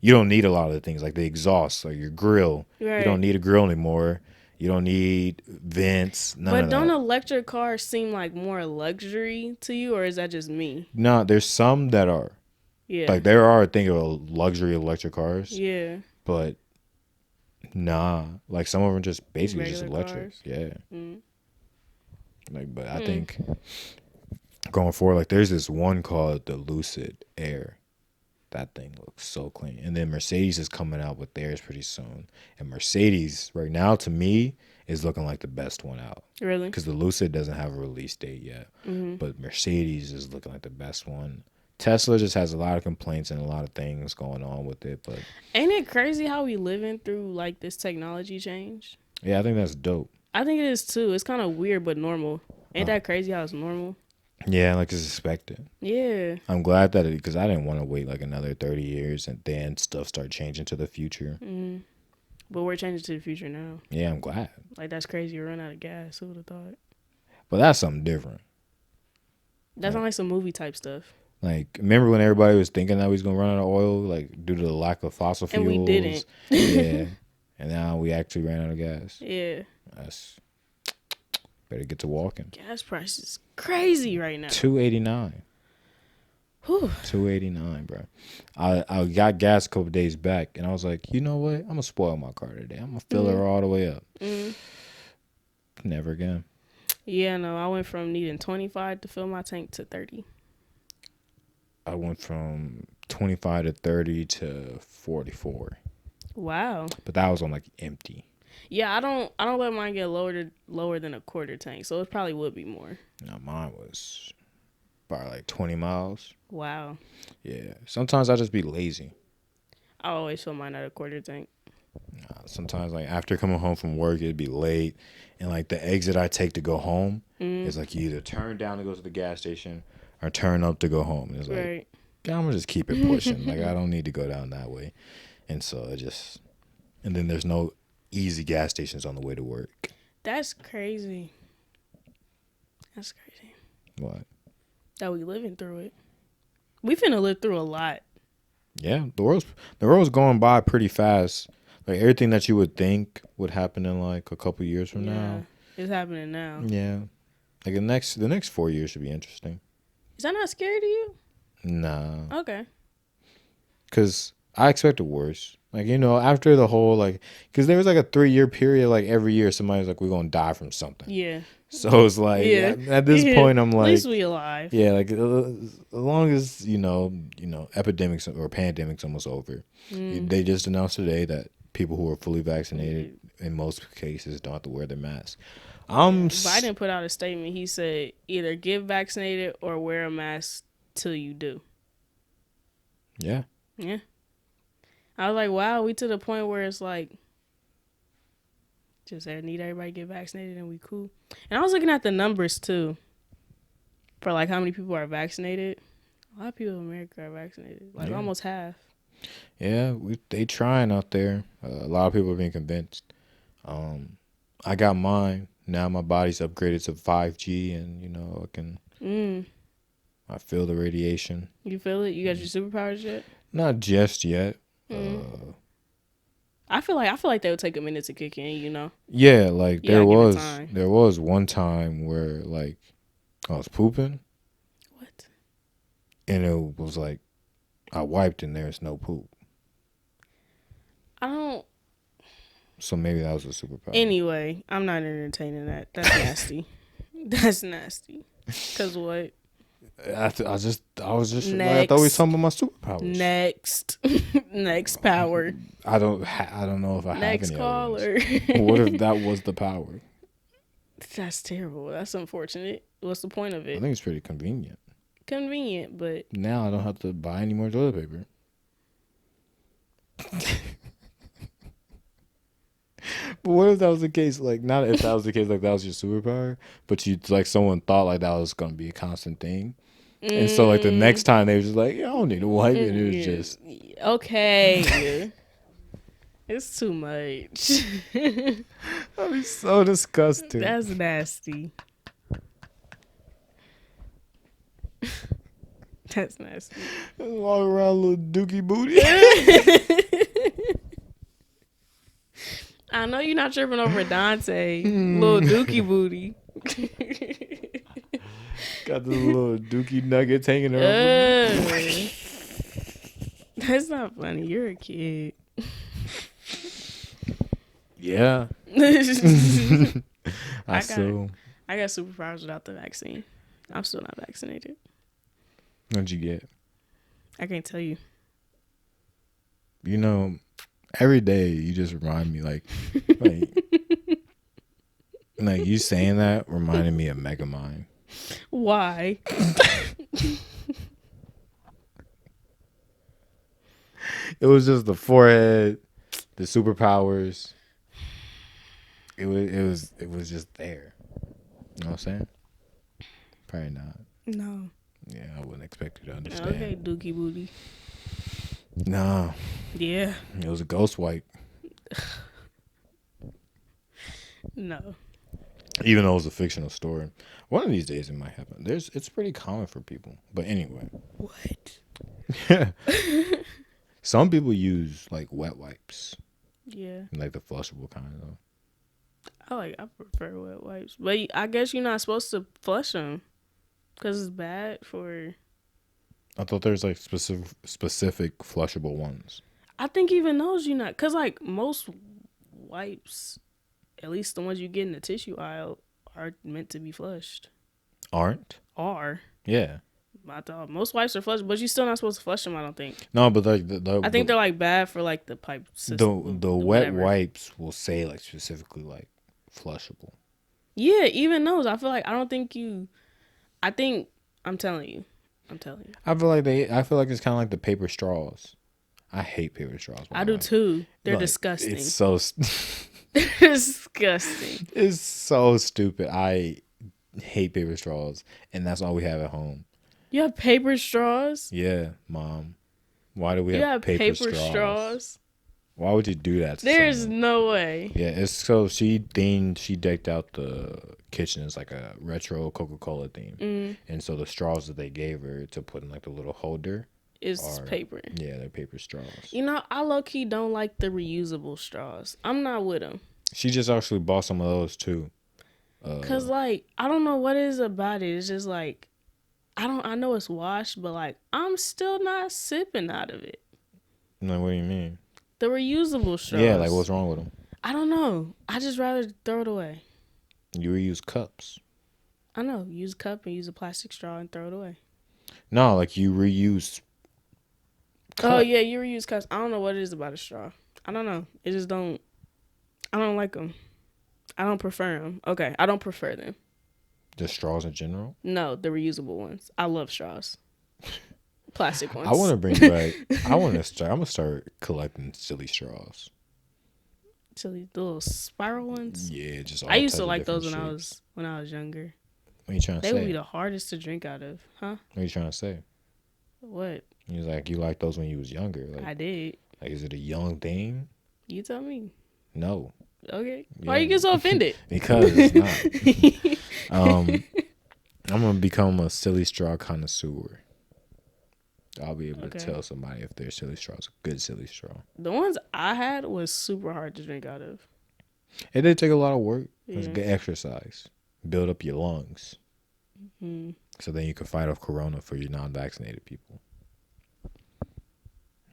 you don't need a lot of the things like the exhaust or your grill. Right. You don't need a grill anymore. You don't need vents. None But of don't that. electric cars seem like more luxury to you, or is that just me? No, there's some that are. Yeah. Like there are, think of luxury electric cars, Yeah. but nah. Like some of them just basically just Regular electric. cars. Yeah. Mm. Like, but I think going forward, like there's this one called the Lucid Air. That thing looks so clean. And then Mercedes is coming out with theirs pretty soon. And Mercedes right now, to me, is looking like the best one out. Really? Because the Lucid doesn't have a release date yet. Mm-hmm. But Mercedes is looking like the best one. Tesla just has a lot of complaints and a lot of things going on with it. But Ain't it crazy how we living through like this technology change? yeah, I think that's dope. I think it is too. It's kind of weird but normal. Ain't that crazy how it's normal? Yeah, like it's expected. Yeah. I'm glad that because I didn't want to wait like another 30 years and then stuff start changing to the future. Mm. But we're changing to the future now. Yeah, I'm glad. Like that's crazy. You run out of gas. Who would have thought? But that's something different. That's not like some movie type stuff. Like, remember when everybody was thinking that we was going to run out of oil, like, due to the lack of fossil fuels? And we didn't. Yeah. And now we actually ran out of gas. Yeah. That's better get to walking. Gas prices crazy right now. $2.89. Whew. $2.89, bro. I got gas a couple days back, and I was like, you know what? I'm gonna spoil my car today. I'm gonna fill her all the way up. Never again. Yeah, no. I went from needing 25 to fill my tank to 30. I went from 25 to 30 to 44, Wow. but that was on like empty. Yeah, I don't let mine get lower than a quarter tank, so it probably would be more. No, mine was probably like 20 miles. Wow. Yeah. Sometimes I just be lazy. I always fill mine at a quarter tank. Sometimes like after coming home from work, it'd be late, and like the exit I take to go home is like you either turn down to go to the gas station or turn up to go home. And it's like, Right. I'm gonna just keep it pushing. Like I don't need to go down that way, and so it just, and then there's no easy gas stations on the way to work. That's crazy. That's crazy. What? That we living through it. We finna live through a lot. Yeah, the world's going by pretty fast. Like everything that you would think would happen in like a couple years from now. It's happening now. Yeah, like the next 4 years should be interesting. Is that not scary to you? Nah, Okay. because I expected worse. Like, you know, after the whole like, because there was like a 3-year period. Like every year, somebody's like, we're gonna die from something. Yeah. So it's like at this point, I'm At like, least we alive. yeah, like as long as you know, epidemics or pandemics almost over. They just announced today that people who are fully vaccinated in most cases don't have to wear their mask. Biden put out a statement. He said either get vaccinated or wear a mask till you do. Yeah. Yeah. I was like, wow, we to the point where it's like, just need everybody to get vaccinated and we cool. And I was looking at the numbers too, for like how many people are vaccinated. A lot of people in America are vaccinated, like almost half. Yeah, they trying out there. A lot of people are being convinced. I got mine. Now my body's upgraded to 5G, and you know I can. I feel the radiation. You feel it? You got your superpowers yet? Not just yet. I feel like they would take a minute to kick in. You know? Yeah, like You gotta give it time. there was one time where like I was pooping. What? And it was like I wiped and there's no poop. I don't. So maybe that was a superpower. Anyway, I'm not entertaining that. That's nasty. That's nasty. Cause what? I was just like, I Next. thought we were talking about my superpowers. Next. Next power. I don't know if I Next have any caller. others. What if that was the power? That's terrible. That's unfortunate. What's the point of I it? think it's pretty convenient. Convenient, but Now I don't have to buy any more toilet paper. But what if that was the case? Like, not if that was the case, like that was your superpower, but you like someone thought like that was gonna be a constant thing, and so like the next time they were just like, yeah, I don't need to wipe it. It was just okay. It's too much. that'd be so disgusting. That's nasty. That's nasty. Walk around a little dookie booty. I know you're not tripping over Dante. Little dookie booty. Got the little dookie nuggets hanging around. That's not funny. You're a kid. Yeah. I I got superpowers without the vaccine. I'm still not vaccinated. What'd you get? I can't tell you. You know, every day you just remind me like like you saying that reminded me of Megamind. Why? It was just the forehead, the superpowers. It was just there. You know what I'm saying? Probably not. No. Yeah, I wouldn't expect you to understand. Okay, dookie booty. No. Yeah. It was a ghost wipe. No. Even though it was a fictional story. One of these days it might happen. It's pretty common for people. But anyway. What? Some people use like wet wipes. Yeah. Like the flushable kind though. I prefer wet wipes. But I guess you're not supposed to flush them. Because it's bad for... I thought there's like specific flushable ones. I think even those you're not... Because like most wipes, at least the ones you get in the tissue aisle, are meant to be flushed. Aren't? Are. Yeah. I thought most wipes are flushed, but you're still not supposed to flush them, I don't think. No, but like I think they're like bad for like the pipe system. The wet wipes will say like specifically like flushable. Yeah, even those. I feel like I'm telling you. I feel like it's kind of like the paper straws. I hate paper straws. I do too. They're like, disgusting. It's so They're disgusting. It's so stupid. I hate paper straws, and that's all we have at home. You have paper straws? Yeah, Mom. Why do we have paper straws? Why would you do that to There's someone? no way. Yeah, it's so she decked out the kitchen as like a retro Coca-Cola theme. And so the straws that they gave her to put in like the little holder is paper. Yeah, they're paper straws. You know, I low-key don't like the reusable straws. I'm not with them. She just actually bought some of those too. Cause like I don't know what it is about it. It's just like I know it's washed, but like I'm still not sipping out of it. Like, what do you mean? The reusable straws. Yeah, like what's wrong with them? I don't know. I just rather throw it away. You reuse cups. I know. Use a cup and use a plastic straw and throw it away. No, like you reuse cup. Oh yeah, you reuse cups. I don't know what it is about a straw. I don't know. It just don't. I don't like them. I don't prefer them. Okay, I don't prefer them. Just straws in general? No, the reusable ones. I love straws. Plastic ones. I want to bring back. I'm gonna start collecting silly straws. Silly, the little spiral ones. Yeah, just. All I used to types of like those different when I was younger. What are you trying to say? They would be the hardest to drink out of, huh? What are you trying to say? What? He was like, you liked those when you was younger. Like, I did. Like, is it a young thing? You tell me. No. Okay. Yeah. Why you get so offended? Because it's not. I'm gonna become a silly straw connoisseur. I'll be able to tell somebody if their silly straw is a good silly straw. The ones I had was super hard to drink out of. It did take a lot of work. Yeah. It's good exercise. Build up your lungs. Mm-hmm. So then you can fight off corona for your non-vaccinated people.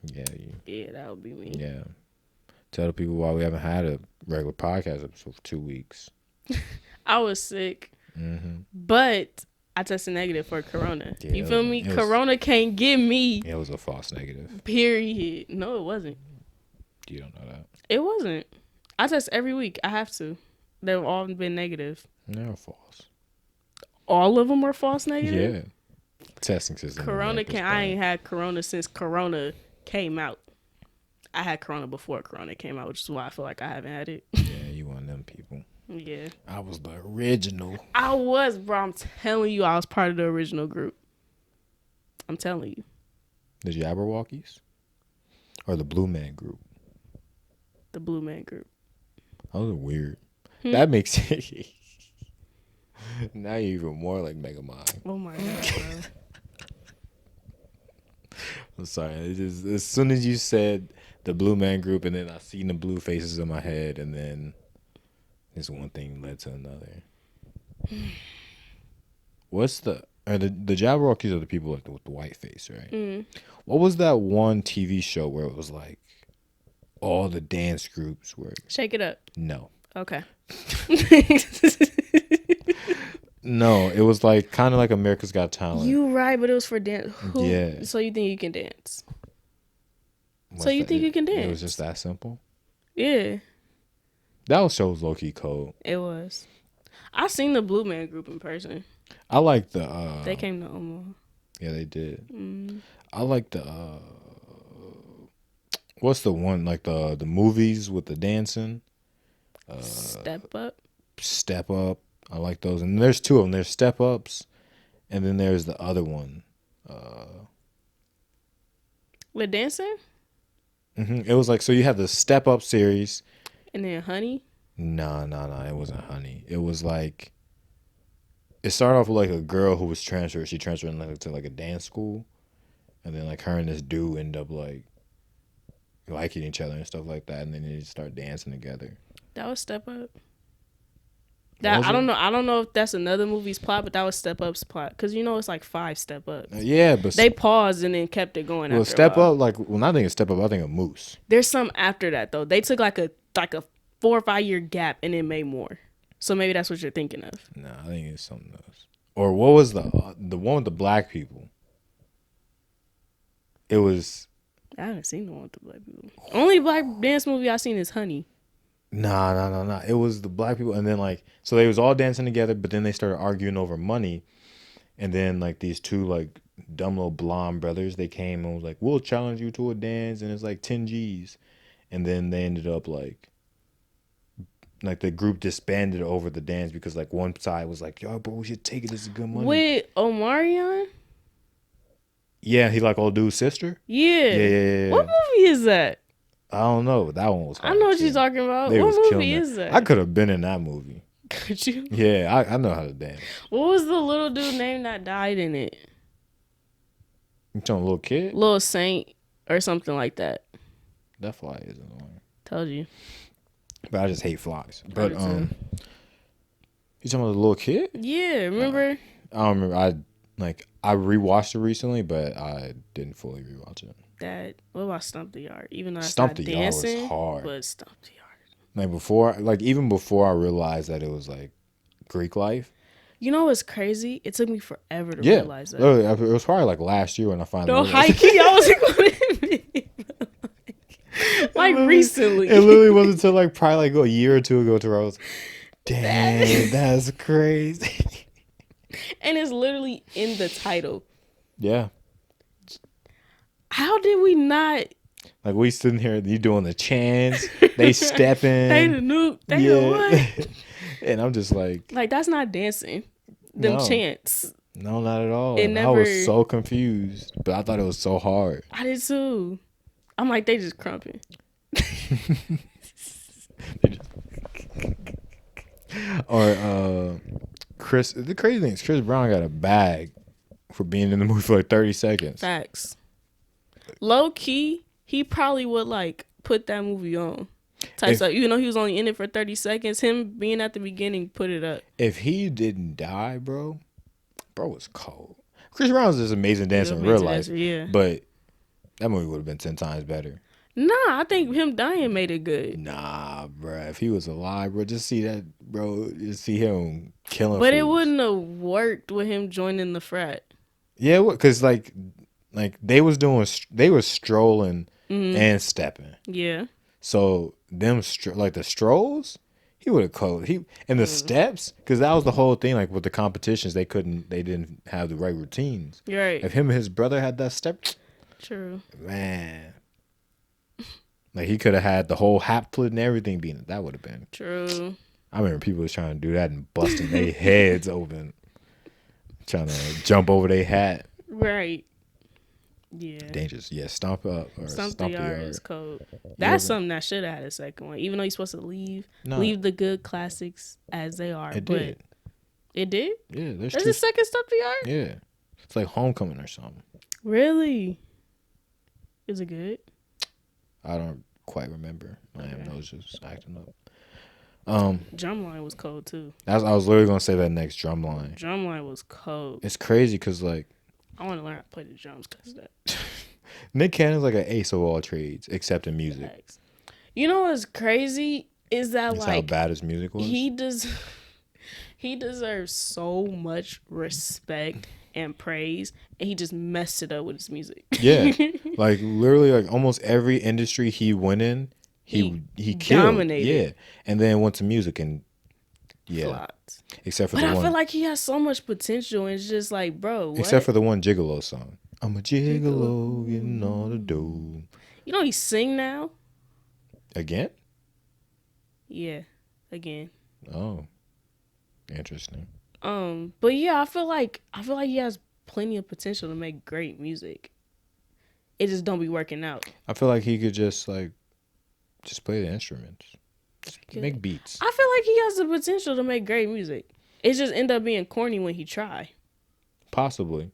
Yeah. Yeah, that would be me. Yeah. Tell the people why we haven't had a regular podcast episode for 2 weeks. I was sick. Mm-hmm. But I tested negative for corona. Yeah, you feel me? Corona can't get me. It was a false negative. Period. No, it wasn't. You don't know that. It wasn't. I test every week. I have to. They've all been negative. They're false. All of them were false negative? Yeah. Testing system. Corona I ain't had corona since corona came out. I had corona before corona came out, which is why I feel like I haven't had it. Yeah, you one of them people. Yeah. I was the original. I was, bro. I'm telling you, I was part of the original group. I'm telling you. The Jabberwockies? Or the Blue Man group? The Blue Man group. Those are weird. That makes it. Now you're even more like Megamind. Oh my God, bro. I'm sorry. It's just, as soon as you said the Blue Man Group, and then I seen the blue faces in my head, and then this one thing led to another. What's the Jabberwockies are the people with the white face, right? Mm. What was that one TV show where it was like all the dance groups were? Shake It Up. No. Okay. No, it was like kind of like America's Got Talent. You right, but it was for dance. Yeah. So you think you can dance? What's So you think you can dance? It was just that simple. Yeah. That show was low key cold. It was. I seen the Blue Man Group in person. I like the. They came to Omaha. Yeah, they did. Mm. I like the. What's the one like the movies with the dancing? Step Up. Step Up. I like those, and there's two of them. There's Step Ups, and then there's the other one. With dancing. It was like so you had the Step Up series. And then Honey. No, it wasn't Honey. It was like. It started off with like a girl who was transferred. She transferred to like a dance school, and then like her and this dude end up like liking each other and stuff like that, and then they just start dancing together. That was Step Up. I don't know. I don't know if that's another movie's plot, but that was Step Up's plot because it's like 5 Step Ups. Yeah, but they paused and then kept it going. Well, after Step a while. Up, like when I think of Step Up, I think of Moose. There's some after that though. They took like a 4 or 5 year gap and then made more. So maybe that's what you're thinking of. No, I think it's something else. Or what was the one with the black people? It was. I haven't seen the one with the black people. Only black dance movie I've seen is Honey. Nah. It was the black people, and then like so they was all dancing together, but then they started arguing over money, and then like these two like dumb little blonde brothers, they came and was like, "We'll challenge you to a dance," and it's like 10 G's, and then they ended up like the group disbanded over the dance because like one side was like, "Yo, bro, we should take it. This is good money." With Omarion? Yeah, he like old dude's sister. Yeah. What movie is that? I don't know. That one was. I know what you're talking about. They what movie is that? I could have been in that movie. Could you? Yeah, I know how to dance. What was the little dude name that died in it? You talking little kid? Little Saint or something like that. That fly is annoying. Told you. But I just hate flies. But you talking about the little kid? Yeah, remember? I don't remember. I rewatched it recently, but I didn't fully rewatch it. What about Stump the Yard? Even though I Stump the dancing, Yard was hard. But Stump the Like Yard. even before I realized that it was like Greek life. You know what's crazy? It took me forever to realize that. It was probably like last year when I finally. No, high key, I was like recently. It literally wasn't until like probably like a year or two ago to where I was, dang, that's crazy. And it's literally in the title. Yeah. How did we not? Like we sitting here, you doing the chants, they stepping. They the nuke. They the what? And I'm just like that's not dancing. Them chants. No, not at all. I was so confused, but I thought it was so hard. I did too. I'm like, they just crumping. Or Chris. The crazy thing is, Chris Brown got a bag for being in the movie for like 30 seconds. Facts. Low key, he probably would put that movie on. Type stuff. Even though he was only in it for 30 seconds, him being at the beginning put it up. If he didn't die, bro was cold. Chris Brown was this amazing dancer in real life. Yeah. But that movie would have been 10 times better. Nah, I think him dying made it good. Nah, bro. If he was alive, bro, just see that, bro. Just see him killing. But it wouldn't have worked with him joining the frat. Yeah, because like they were strolling and stepping. Yeah. So them the strolls, he would have coded. And the steps, because that was the whole thing. Like with the competitions, they didn't have the right routines. Right. If him and his brother had that step, true. Man, like he could have had the whole hat flip and everything being. That would have been true. I remember people was trying to do that and busting their heads open, trying to jump over their hat. Right. Yeah. Dangerous. Yeah, Stomp Up or Stomp the Yard is cold. That's something that should have had a second one. Even though you're supposed to leave the good classics as they are. It did. It did? Yeah. There's a second Stomp the Yard? Yeah. It's like Homecoming or something. Really? Is it good? I don't quite remember. My Amnesia's acting up. Drumline was cold too. I was literally gonna say that next. Drumline. Drumline was cold. It's crazy because like I want to learn how to play the drums because of that. Nick Cannon's like an ace of all trades except in music. Facts. You know what's crazy is that That's like how bad his music was. he deserves so much respect and praise, and he just messed it up with his music. Yeah, like literally, like almost every industry he went in, he killed. dominated. Yeah, and then went to music and Flopped. except for But the I one. feel like he has so much potential, and it's just like, bro, what? Except for the one Gigolo song. I'm a gigolo, getting all the dough. You know he sing now. Again? Yeah, again. Oh, interesting. But yeah, I feel like he has plenty of potential to make great music. It just don't be working out. I feel like he could just play the instruments, just make beats. I feel like he has the potential to make great music. It just end up being corny when he try. Possibly.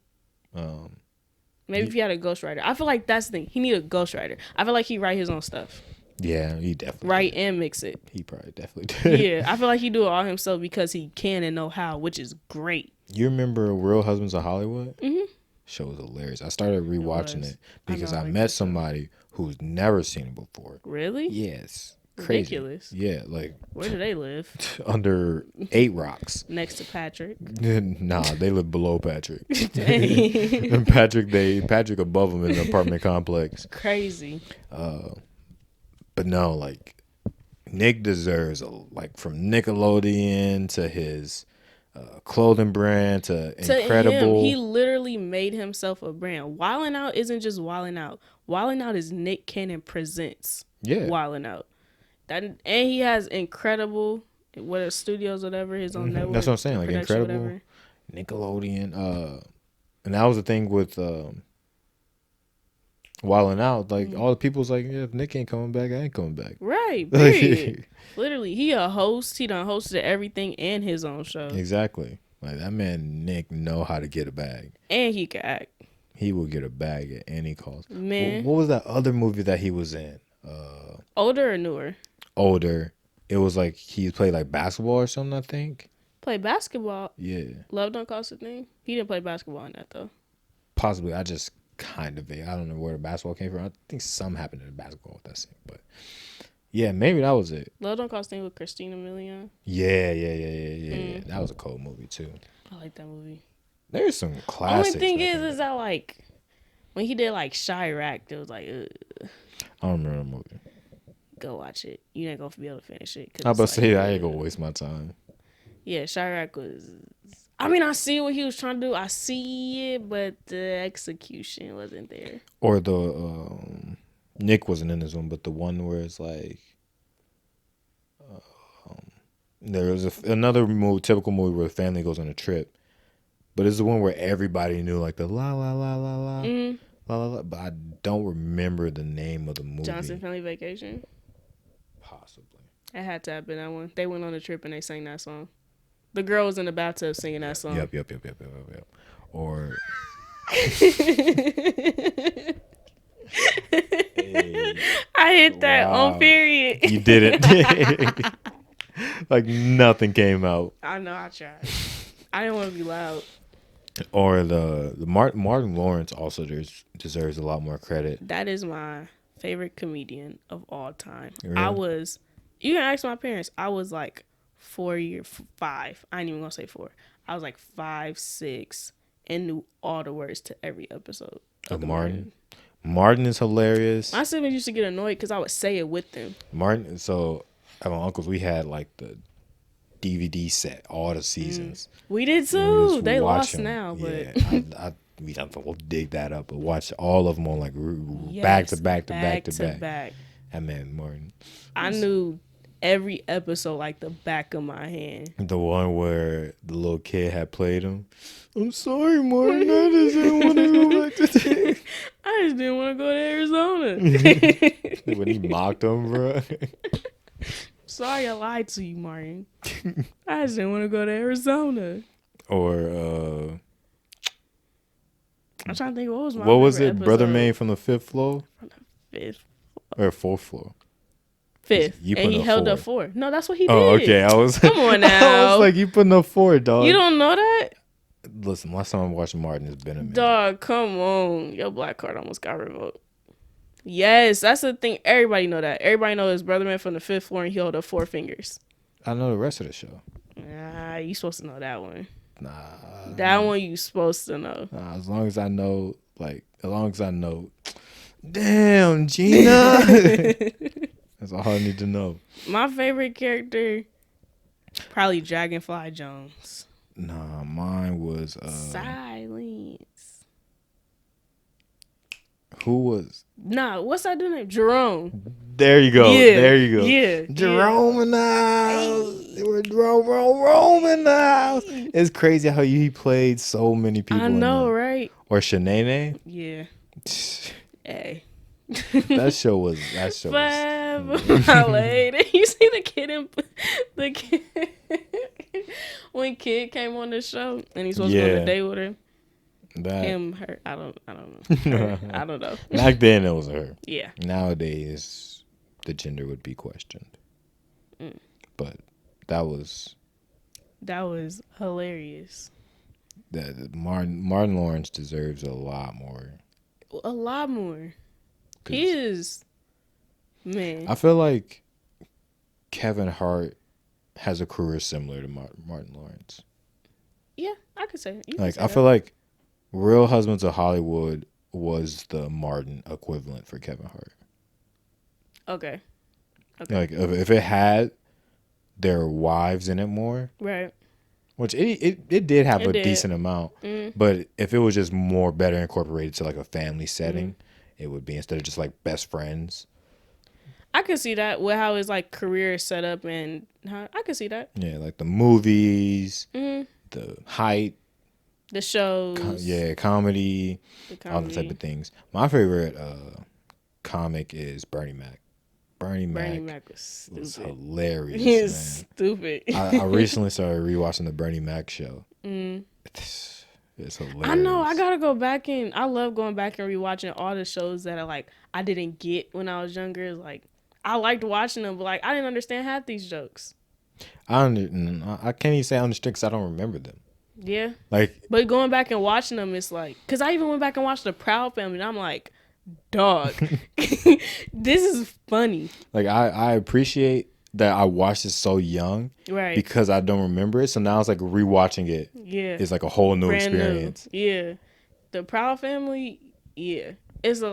Maybe if he had a ghostwriter. I feel like that's the thing. He need a ghostwriter. I feel like he write his own stuff. Yeah, he definitely Write did. and mix it. He probably definitely did. Yeah, I feel like he do it all himself because he can and know how, which is great. You remember Real Husbands of Hollywood? Mm-hmm. Show was hilarious. I started rewatching it because I like met somebody who's never seen it before. Really? Yes. Crazy. Ridiculous. Yeah, like Where do they live? under 8 rocks. Next to Patrick. Nah, they live below Patrick. Dang. And Patrick above him in the apartment complex. Crazy. But no, like Nick deserves like from Nickelodeon to his clothing brand to Incredible. Him, he literally made himself a brand. Wildin' Out isn't just Wildin' Out. Wildin' Out is Nick Cannon presents. Yeah. Wildin' Out. And he has Incredible, whether studios, whatever, his own network. That's what I'm saying. Like Incredible, whatever. Nickelodeon, and that was the thing with Wildin' Out. Like all the people's like, yeah, if Nick ain't coming back, I ain't coming back. Right. Period. Literally, he a host. He done hosted everything and his own show. Exactly. Like that man Nick know how to get a bag. And he can act. He will get a bag at any cost. Man. What was that other movie that he was in? Older or newer? Older. It was like he played like basketball or something, I think. Play basketball. Yeah. Love Don't Cost a Thing. He didn't play basketball in that though. Possibly. I just kind of I don't know where the basketball came from. I think something happened in the basketball with that scene, but yeah, maybe that was it. Love Don't Cost a Thing with Christina Milian. Yeah. That was a cool movie too. I like that movie. There's some classics. Only thing is that like when he did like Chirac, it was like, ugh. I don't remember the movie. Go watch it. You ain't gonna be able to finish it. I was about to say I ain't gonna waste my time. Yeah, Chirac was. I mean, I see what he was trying to do. I see it, but the execution wasn't there. Or the Nick wasn't in this one, but the one where it's like there was another movie, typical movie where the family goes on a trip, but it's the one where everybody knew like the la la la la la la la la. But I don't remember the name of the movie. Johnson Family Vacation. Possibly. It had to have been that one. They went on a trip and they sang that song. The girl was in the bathtub singing that song. Yep. Or I hit that on period. You did it. Like nothing came out. I know, I tried. I didn't want to be loud. Or the Martin Lawrence also deserves a lot more credit. That is my favorite comedian of all time. Really? You can ask my parents. I was like 5. I ain't even gonna say 4. I was like 5, 6, and knew all the words to every episode Of Martin. Martin is hilarious. My siblings used to get annoyed because I would say it with them. Martin. So at my uncle's, we had like the DVD set, all the seasons. We did too. They lost now, but yeah, we have to dig that up. But watch all of them on like back to back. That man Martin. I knew every episode like the back of my hand. The one where the little kid had played him. I'm sorry, Martin. I just didn't want to go back to I just didn't want to go to Arizona. when he mocked him, bro. Sorry, I lied to you, Martin. I just didn't want to go to Arizona. Or I'm trying to think what was my what was it? episode? Brother Man from the Fifth Floor. From the Fifth. Or fourth floor? Fifth. You And putting he up held four. up 4. No, that's what he did. Oh, okay. I was. Come on I now. was like, you putting up 4, dog. You don't know that? Listen, last time I watched Martin, it's been a minute. Dog, come on. Your black card almost got revoked. Yes, that's the thing. Everybody know that. Everybody know his brother man from the 5th floor and he held up 4 fingers. I know the rest of the show. Nah, you supposed to know that one. Nah. That one you supposed to know. Nah, as long as I know, damn, Gina. That's all I need to know. My favorite character, probably Dragonfly Jones. Nah, mine was Silence. who was? Nah, what's that dude's name? Jerome. There you go. Yeah, There you go. yeah, Jerome in the house. They were Rome in the house. It's crazy how he played so many people. I know, right? Or Shanae. Yeah. Hey. That show was. Forever, my lady. You see the kid when Kid came on the show and he's supposed to go on a date with her. Her. I don't know. Her, I don't know. Back then it was her. Yeah. Nowadays, the gender would be questioned. But that was hilarious. That Martin Lawrence deserves a lot more. A lot more. He is, man. I feel like Kevin Hart has a career similar to Martin Lawrence. Yeah, I could say it. Like I feel like Real Husbands of Hollywood was the Martin equivalent for Kevin Hart. Okay. Like if it had their wives in it more, right? Which it did have a decent amount, but if it was just more better incorporated to like a family setting, it would be instead of just like best friends. I could see that with how his like career is set up, and how I could see that. Yeah, like the movies, the height, the shows, comedy, all the type of things. My favorite comic is Bernie Mac. Bernie Mac was hilarious. He's stupid. I recently started rewatching the Bernie Mac show. It's hilarious. I know. I gotta go back and I love going back and rewatching all the shows that I didn't get when I was younger. Like I liked watching them, but like I didn't understand half these jokes. I can't even say I understand because I don't remember them. Yeah. Like, but going back and watching them, it's like, because I even went back and watched The Proud Family, and I'm like, dog, this is funny. Like I appreciate that I watched it so young, right? Because I don't remember it, so now it's like rewatching it. Yeah, it's like a whole new experience. Yeah, The Proud Family. Yeah, it's a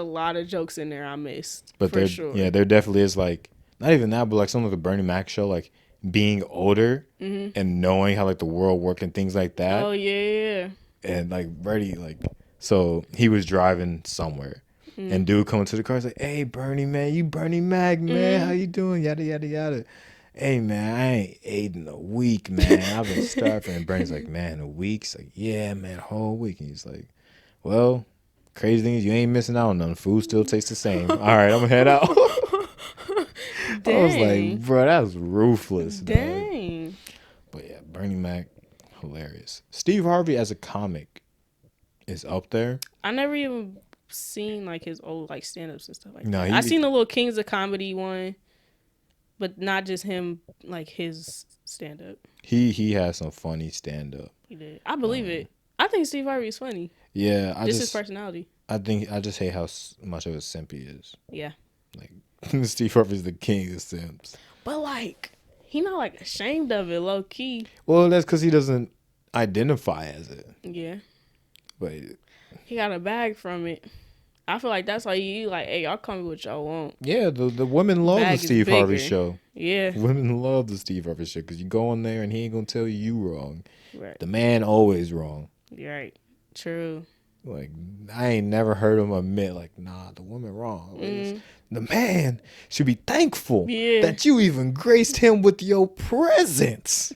lot of jokes in there I missed. But for sure. Yeah, there definitely is like not even that, but like some of the Bernie Mac show, like being older and knowing how like the world worked and things like that. Oh yeah. And like Bernie, like so he was driving somewhere. And dude coming to the car, he's like, "Hey, Bernie, man, you Bernie Mac, man, how you doing? Yada, yada, yada. Hey, man, I ain't ate in a week, man. I've been starving." And Bernie's like, "Man, a week?" He's like, "Yeah, man, a whole week." And he's like, "Well, crazy thing is you ain't missing out on nothing. Food still tastes the same. All right, I'm going to head out." I was like, bro, that was ruthless. Dang. Dog. But yeah, Bernie Mac, hilarious. Steve Harvey as a comic is up there. I never even seen like his old like stand-ups and stuff like that. I seen the little Kings of Comedy one, but not just him, like his stand-up. He has some funny stand-up. He did. I believe it. I think Steve Harvey is funny. Yeah, his personality. I just hate how much of a simp he is. Yeah. Like Steve Harvey's the king of simps. But like he not like ashamed of it, low key. Well, that's because he doesn't identify as it. Yeah. But he got a bag from it. I feel like that's why you like, hey, y'all call me what y'all want. Yeah, the women love the Steve Harvey show. Yeah. Women love the Steve Harvey show because you go in there and he ain't going to tell you wrong. Right. The man always wrong. Right. True. Like, I ain't never heard him admit, like, nah, the woman wrong. The man should be thankful that you even graced him with your presence.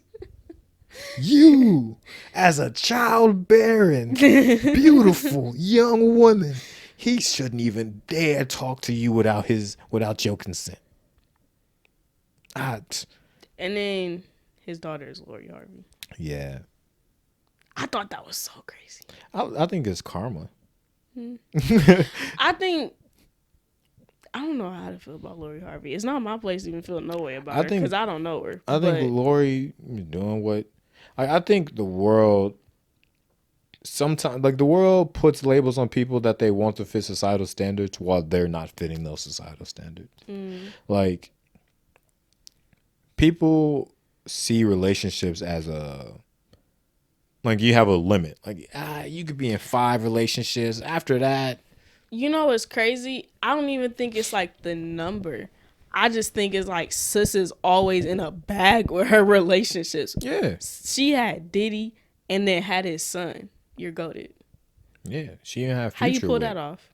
You, as a childbearing, beautiful young woman, he shouldn't even dare talk to you without your consent. And then his daughter is Lori Harvey. Yeah. I thought that was so crazy. I think it's karma. I don't know how to feel about Lori Harvey. It's not my place to even feel no way about I her think- because I don't know her. I think Lori is doing what I think the world sometimes like the world puts labels on people that they want to fit societal standards while they're not fitting those societal standards. Like people see relationships as like you have a limit. Like you could be in 5 relationships. After that, you know what's crazy? I don't even think it's like the number. I just think it's like sis is always in a bag with her relationships. yeah. She had Diddy and then had his son. You're goated. Yeah, she didn't have Future. How you pull with. that off?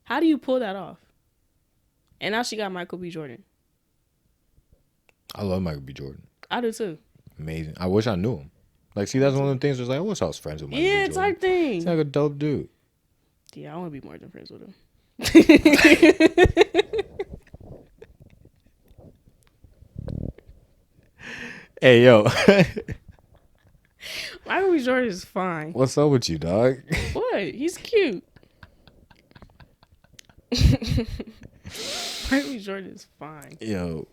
How do you pull that off? And now she got Michael B. Jordan. I love Michael B. Jordan. I do too. Amazing. I wish I knew him. Like, see, that's one of the things. Was like, I wish I was friends with Michael B. Yeah, Jordan. type thing. He's like a dope dude. Yeah, I want to be more than friends with him. Hey, yo, Michael B. Jordan is fine. what's up with you, dog? What? He's cute. Michael B. Jordan is fine. Yo,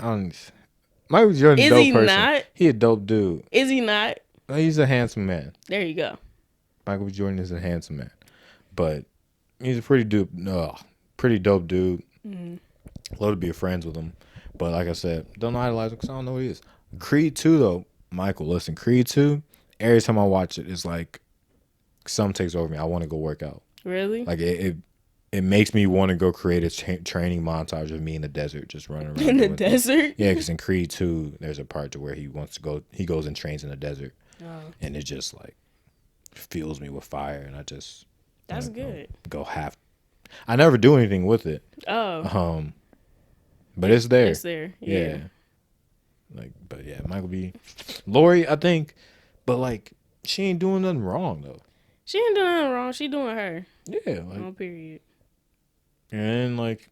Michael B. Jordan, Is dope he person. not? He a dope dude. Is he not? He's a handsome man. There you go. Michael B. Jordan is a handsome man, but he's a pretty dope dude. Love to be friends with him, but like I said, don't idolize him because I don't know who he is. Creed 2 though, Michael, listen, Creed 2. Every time I watch it, it's like something takes over me. I want to go work out. Really? Like it makes me want to go create a training montage of me in the desert, just running around In the doing things. desert? Yeah, because in Creed 2, there's a part to where he wants to go. He goes and trains in the desert, and it just like fuels me with fire, and I just That's good. Go half. I never do anything with it. Oh. But it's there. It's there. Yeah. Like, but yeah, Michael B. Lori, I think, but like, she ain't doing nothing wrong though. She ain't doing nothing wrong. She doing her. Yeah, like, No period. and like,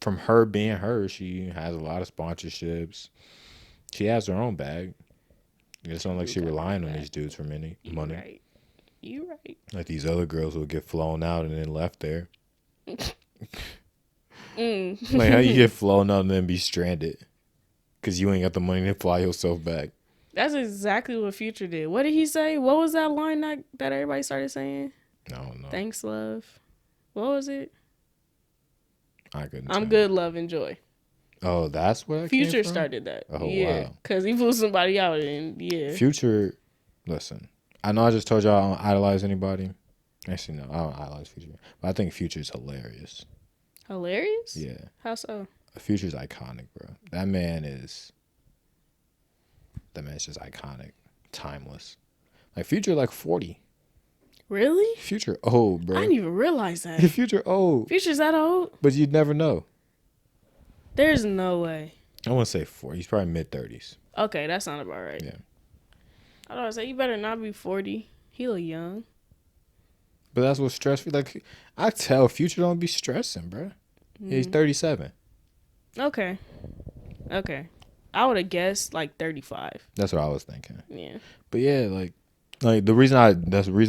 from her being her, she has a lot of sponsorships. She has her own bag. It's not like she relying on these dudes for money. Right. You right. Like these other girls who get flown out and then left there. Like how you get flown out and then be stranded because you ain't got the money to fly yourself back. That's exactly what Future did. What did he say? What was that line that everybody started saying? I don't know. Thanks, love. What was it? I couldn't. I'm tell. good, love, enjoy. Oh, that's where Future started that. Oh, yeah, wow. because he flew somebody out and yeah. Future, listen. I know I just told y'all I don't idolize anybody. Actually, no, I don't idolize Future. But I think Future's hilarious. Hilarious? Yeah. How so? Future's iconic, bro. That man's just iconic. Timeless. Like, Future, like 40. Really? Future old, bro. I didn't even realize that. Future old. Future's that old? But you'd never know. There's no way. I want to say 40. He's probably mid-30s. Okay, that sounded about right. Yeah. I don't say you better not be 40. He look young. But that's what stress. Like, I tell Future don't be stressing, bro. Yeah, he's 37. Okay. I would have guessed like 35. That's what I was thinking. Yeah. But yeah, like that's the reason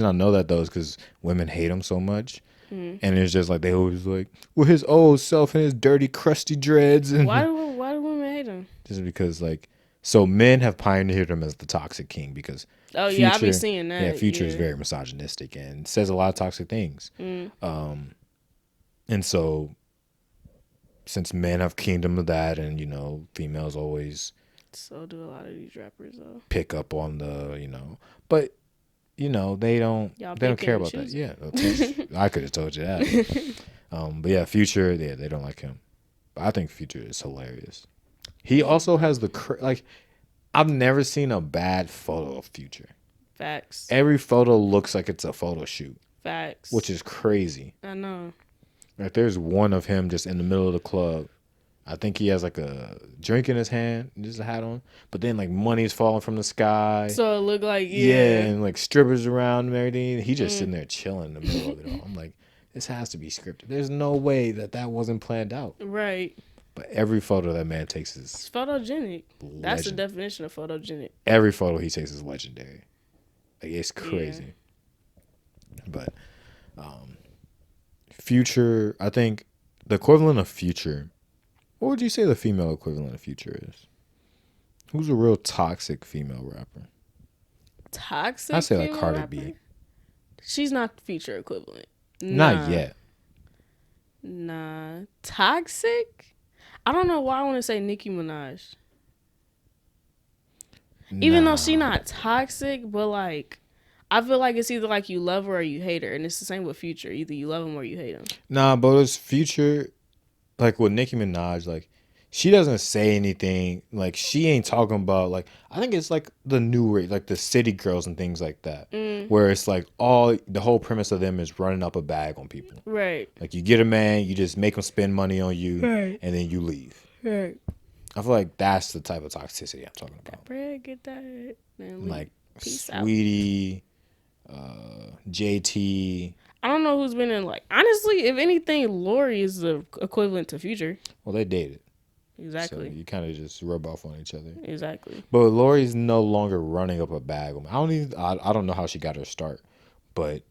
I know that though is because women hate him so much, and it's just like they always like, well, his old self and his dirty, crusty dreads. And Why do women hate him? just because like, so men have pioneered him as the toxic king because. Oh yeah, I be seeing that. Yeah, Future is very misogynistic and says a lot of toxic things. And so, since men have kingdom of that, and females always so do a lot of these rappers though. Pick up on the but they don't care about that. Yeah, I could have told you that. But yeah, Future, yeah, they don't like him. But I think Future is hilarious. He also has the I've never seen a bad photo of Future. Facts. Every photo looks like it's a photo shoot. Facts. Which is crazy. I know. Like there's one of him just in the middle of the club. I think he has like a drink in his hand, just a hat on. But then like money's falling from the sky. So it looked like and like strippers around and everything. He just sitting there chilling in the middle of it all. I'm like, this has to be scripted. There's no way that wasn't planned out. Right. But every photo that man takes is it's photogenic. That's the definition of photogenic. Every photo he takes is legendary. Like it's crazy. Yeah. But Future, I think the equivalent of Future. What would you say the female equivalent of Future is? Who's a real toxic female rapper? Toxic. I say like female Cardi rapper? B. She's not Future equivalent. Not yet. Nah. Toxic? I don't know why I want to say Nicki Minaj. Even though she not toxic, but like, I feel like it's either like you love her or you hate her, and it's the same with Future. Either you love him or you hate him. Nah, but it's Future, like with Nicki Minaj, like she doesn't say anything. Like she ain't talking about like I think it's like the new rate, like the city girls and things like that, where it's like the whole premise of them is running up a bag on people. Right. Like you get a man, you just make him spend money on you, and then you leave. Right. I feel like that's the type of toxicity I'm talking about. Bread, get that. Man, Like peace Sweetie, JT. I don't know who's been in like. Honestly, if anything, Lori is the equivalent to Future. Well, they dated. Exactly. So you kind of just rub off on each other. Exactly. But Lori's no longer running up a bag. I don't know how she got her start, but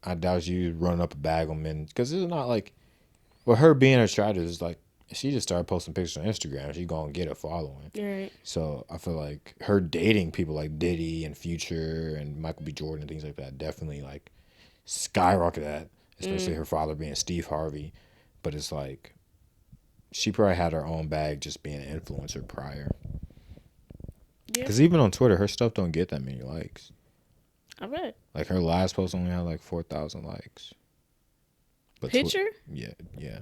I doubt she's running up a bag on men because it's not like, well, her being a strategist is like she just started posting pictures on Instagram. She's gonna get a following. Right. So I feel like her dating people like Diddy and Future and Michael B. Jordan and things like that definitely like skyrocketed that, especially her father being Steve Harvey. But it's like she probably had her own bag just being an influencer prior. Yeah. Because even on Twitter, her stuff don't get that many likes. I bet. Like her last post only had like 4,000 likes. But Picture? Yeah.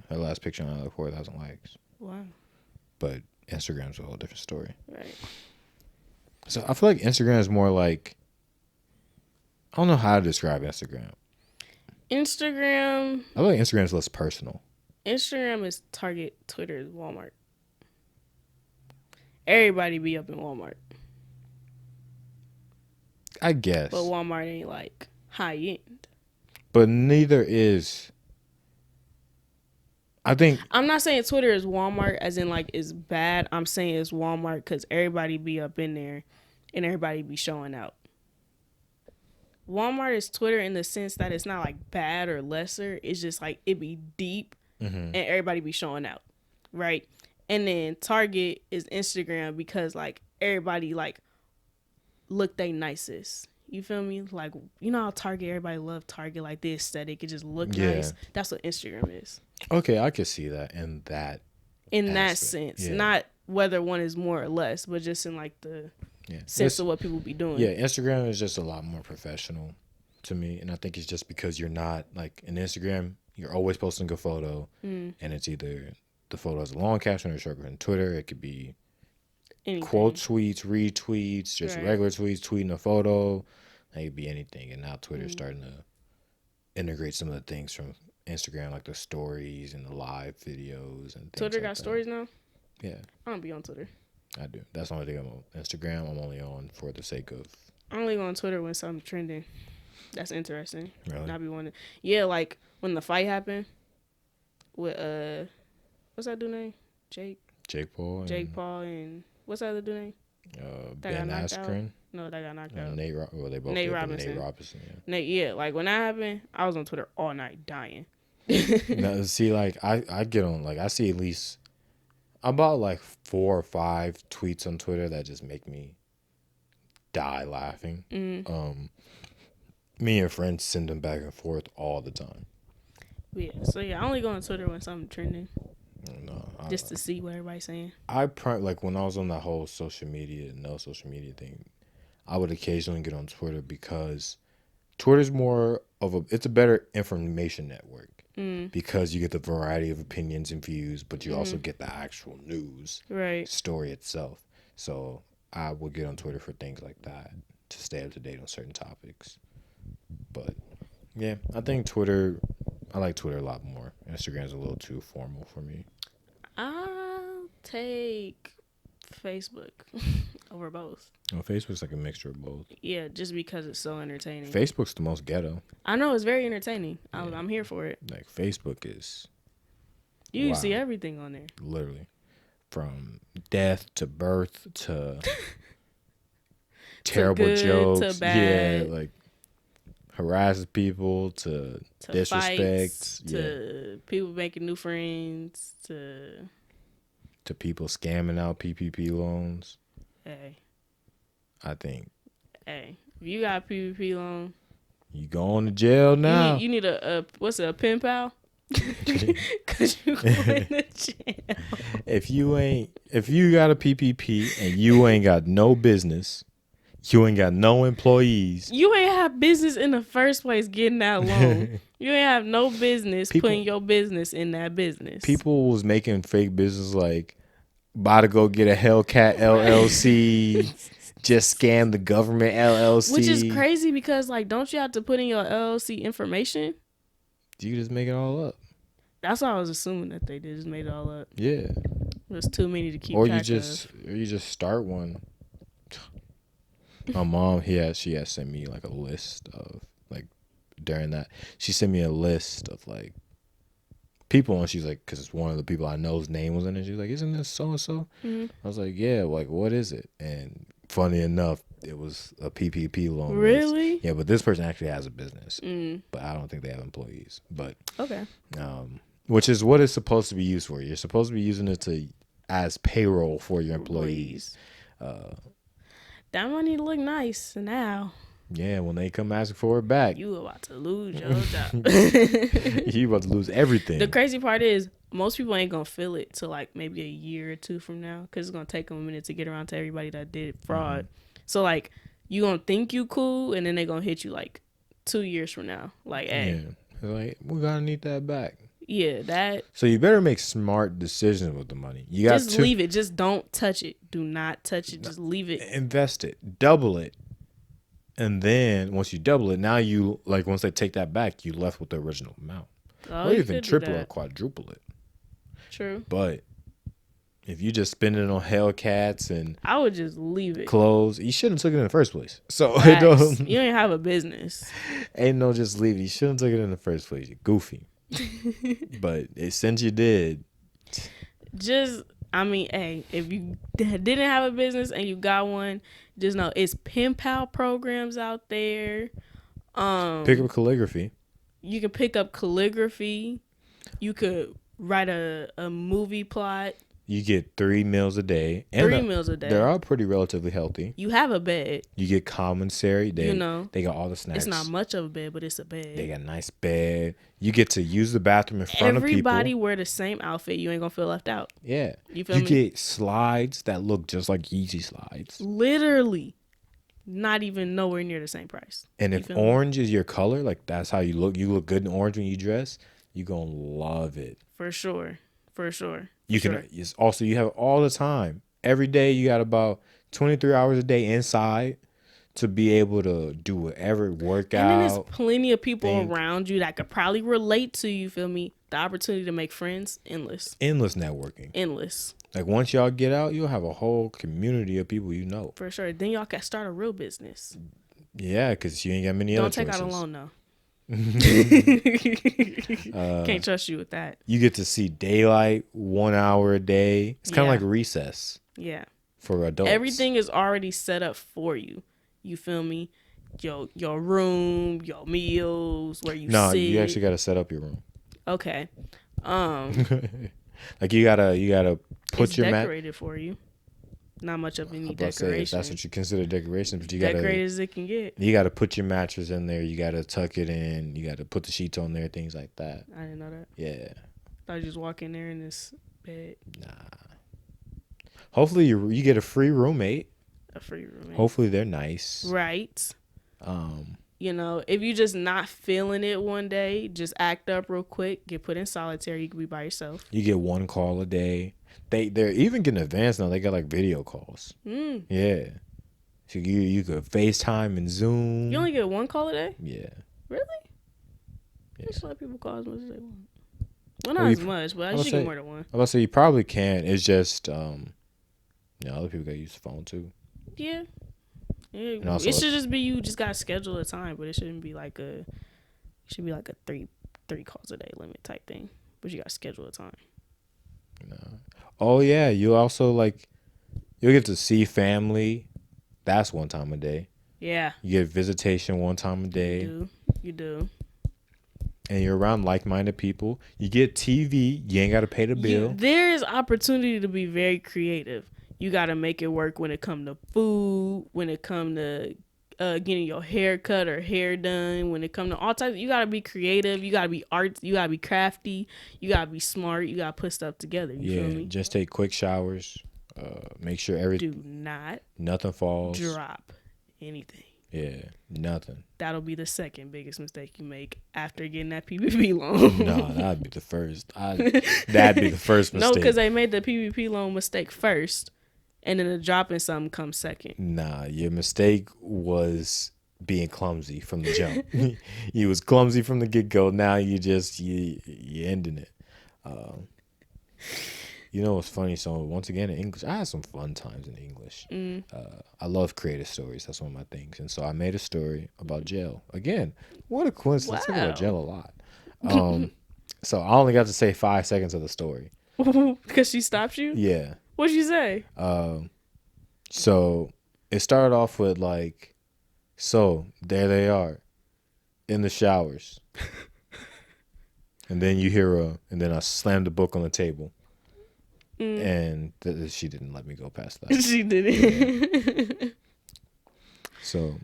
Her last picture only had like 4,000 likes. Wow. But Instagram's a whole different story. Right. So I feel like Instagram is more like, I don't know how to describe Instagram. Instagram. I feel like Instagram is less personal. Instagram is Target, Twitter is Walmart. Everybody be up in Walmart. I guess. But Walmart ain't like high end. But neither is. I think. I'm not saying Twitter is Walmart as in like it's bad. I'm saying it's Walmart because everybody be up in there and everybody be showing out. Walmart is Twitter in the sense that it's not like bad or lesser. It's just like it be deep and everybody be showing out. Right? And then Target is Instagram because like everybody like look they nicest. You feel me? Like, you know how Target, everybody love Target, like the aesthetic, it just look nice. That's what Instagram is. Okay, I could see that in that. In that sense. Yeah. Not whether one is more or less, but just in like the sense of what people be doing. Yeah, Instagram is just a lot more professional to me. And I think it's just because you're not, like, in Instagram, you're always posting a photo. And it's either the photo has a long caption or short. In Twitter, it could be anything. Quote tweets, retweets, just regular tweets, tweeting a photo. It could be anything. And now Twitter's starting to integrate some of the things from Instagram, like the stories and the live videos and things. Twitter like got that. Stories now? Yeah. I don't be on Twitter. I do. That's the only thing I'm on. Instagram, I'm only on for the sake of. I only go on Twitter when something's trending. That's interesting. Really? I be wanting. Yeah, like when the fight happened with what's that dude name? Jake Paul and what's that other dude name? Ben Askren. No, that got knocked out. They both Nate did, Robinson. Nate Robinson. Yeah. Nate, like when that happened, I was on Twitter all night dying. No, see, like I get on, like I see at least about like 4 or 5 tweets on Twitter that just make me die laughing. Me and friends send them back and forth all the time. Yeah, so I only go on Twitter when something's trending. No, just to see what everybody's saying. Like when I was on that whole no social media thing, I would occasionally get on Twitter because Twitter's more of it's a better information network because you get the variety of opinions and views, but you also get the actual news story itself. So I would get on Twitter for things like that to stay up to date on certain topics. But yeah, I think I like Twitter a lot more. Instagram's a little too formal for me. I'll take Facebook over both. Well, Facebook's like a mixture of both. Yeah, just because it's so entertaining. Facebook's the most ghetto. I know, it's very entertaining. I'm here for it. Like Facebook is. You see everything on there. Literally, from death to birth to terrible good, jokes. to bad. Yeah, like harasses people to disrespect, fights, to people making new friends, to people scamming out PPP loans. hey, I think if you got a PPP loan, you going to jail now. You need a pen pal? Cause you going to jail. If you got a PPP and you ain't got no business, you ain't got no employees, you ain't have business in the first place getting that loan. You ain't have no business putting your business in that business. People was making fake business like about to go get a Hellcat LLC, just scam the government LLC. Which is crazy because like, don't you have to put in your LLC information? You just make it all up. That's what I was assuming that they did, just made it all up. Yeah. There's too many to keep Or track you just start one. My mom, she had sent me like a list of like during that. She sent me a list of like people, and she's like, because one of the people I know's name was in it. She was like, "Isn't this so and so?" I was like, "Yeah." Like, what is it? And funny enough, it was a PPP loan. Really? List. Yeah, but this person actually has a business, but I don't think they have employees. But okay. Which is what it's supposed to be used for. You're supposed to be using it as payroll for your employees. That money look nice now. Yeah, when they come asking for it back, you about to lose your job. You about to lose everything. The crazy part is most people ain't gonna feel it till like maybe a year or two from now, because it's gonna take them a minute to get around to everybody that did fraud. So like you gonna think you cool, and then they gonna hit you like 2 years from now. Like, hey, like we gotta need that back. Yeah, that. So you better make smart decisions with the money. You got just leave it. Just don't touch it. Do not touch it. Just leave it. Invest it. Double it. And then once you double it, now you like once they take that back, you left with the original amount. Oh, or even triple or quadruple it. True. But if you just spend it on Hellcats and I would just leave it. Clothes, you shouldn't have took it in the first place. So you ain't have a business. Ain't no just leave it. You shouldn't have took it in the first place. You're goofy. But since you did, hey, if you didn't have a business and you got one, just know it's pen pal programs out there. Pick up calligraphy. You can pick up calligraphy. You could write a movie plot. You get 3 meals a day. And 3 meals a day. They're all pretty relatively healthy. You have a bed. You get commissary. They got all the snacks. It's not much of a bed, but it's a bed. They got a nice bed. You get to use the bathroom in front of people. Everybody wear the same outfit. You ain't gonna feel left out. Yeah. You feel me? You get slides that look just like Yeezy slides. Literally. Not even nowhere near the same price. And if orange is your color, like that's how you look good in orange when you dress, you gonna love it. For sure. You have all the time. Every day you got about 23 hours a day inside to be able to do whatever workout. And then there's plenty of people around you that could probably relate to you, feel me? The opportunity to make friends, endless. Endless networking. Endless. Like once y'all get out, you'll have a whole community of people you know. For sure. Then y'all can start a real business. Yeah, because you ain't got many other choices. Don't take out a loan though. Can't trust you with that. You get to see daylight 1 hour a day. It's kind of like recess. Yeah. For adults. Everything is already set up for you. You feel me? Your room, your meals, where you sit. No, you actually got to set up your room. Okay. Like you gotta put your mat. It's decorated for you. Not much of any decoration. That's what you consider decoration, but you gotta decorate as it can get. You gotta put your mattress in there. You gotta tuck it in. You gotta put the sheets on there. Things like that. I didn't know that. Yeah. I thought you just walk in there in this bed. Nah. Hopefully you get a free roommate. A free roommate. Hopefully they're nice. Right. If you just not feeling it one day, just act up real quick. Get put in solitary. You can be by yourself. You get 1 call a day. They're even getting advanced now. They got like video calls. Yeah. So you could FaceTime and Zoom. You only get 1 call a day? Yeah. Really? Yeah. Just let people call as much as they want. Well, not as much, but I should get more than 1. I was about to say you probably can. It's just other people got to use the phone too. Yeah. It should just be you just gotta schedule a time, but it shouldn't be like it should be like a three calls a day limit type thing. But you gotta schedule a time. No. Oh yeah, you also you'll get to see family. That's 1 time a day. Yeah. You get visitation 1 time a day. You do. You do. And you're around like-minded people. You get TV. You ain't got to pay the bill. There is opportunity to be very creative. You got to make it work when it come to food, when it come to getting your hair cut or hair done, when it come to all types. You got to be creative. You got to be art. You got to be crafty. You got to be smart. You got to put stuff together. You feel me? Just take quick showers. Make sure everything. Do not nothing falls. Drop anything. Yeah, nothing. That'll be the second biggest mistake you make after getting that PPP loan. No, that'd be the first. That'd be the first mistake. No, because they made the PPP loan mistake first, and then the dropping something comes second. Nah, your mistake was being clumsy from the jump. You was clumsy from the get-go. Now you ending it. You know what's funny? So once again, in English, I had some fun times in English. I love creative stories. That's one of my things. And so I made a story about jail. Again, what a coincidence. I talk about jail a lot. So I only got to say 5 seconds of the story. Because she stopped you? Yeah. What'd she say? So it started off with like, so there they are in the showers. And then you hear and then I slammed the book on the table. And she didn't let me go past that. She didn't. Yeah. So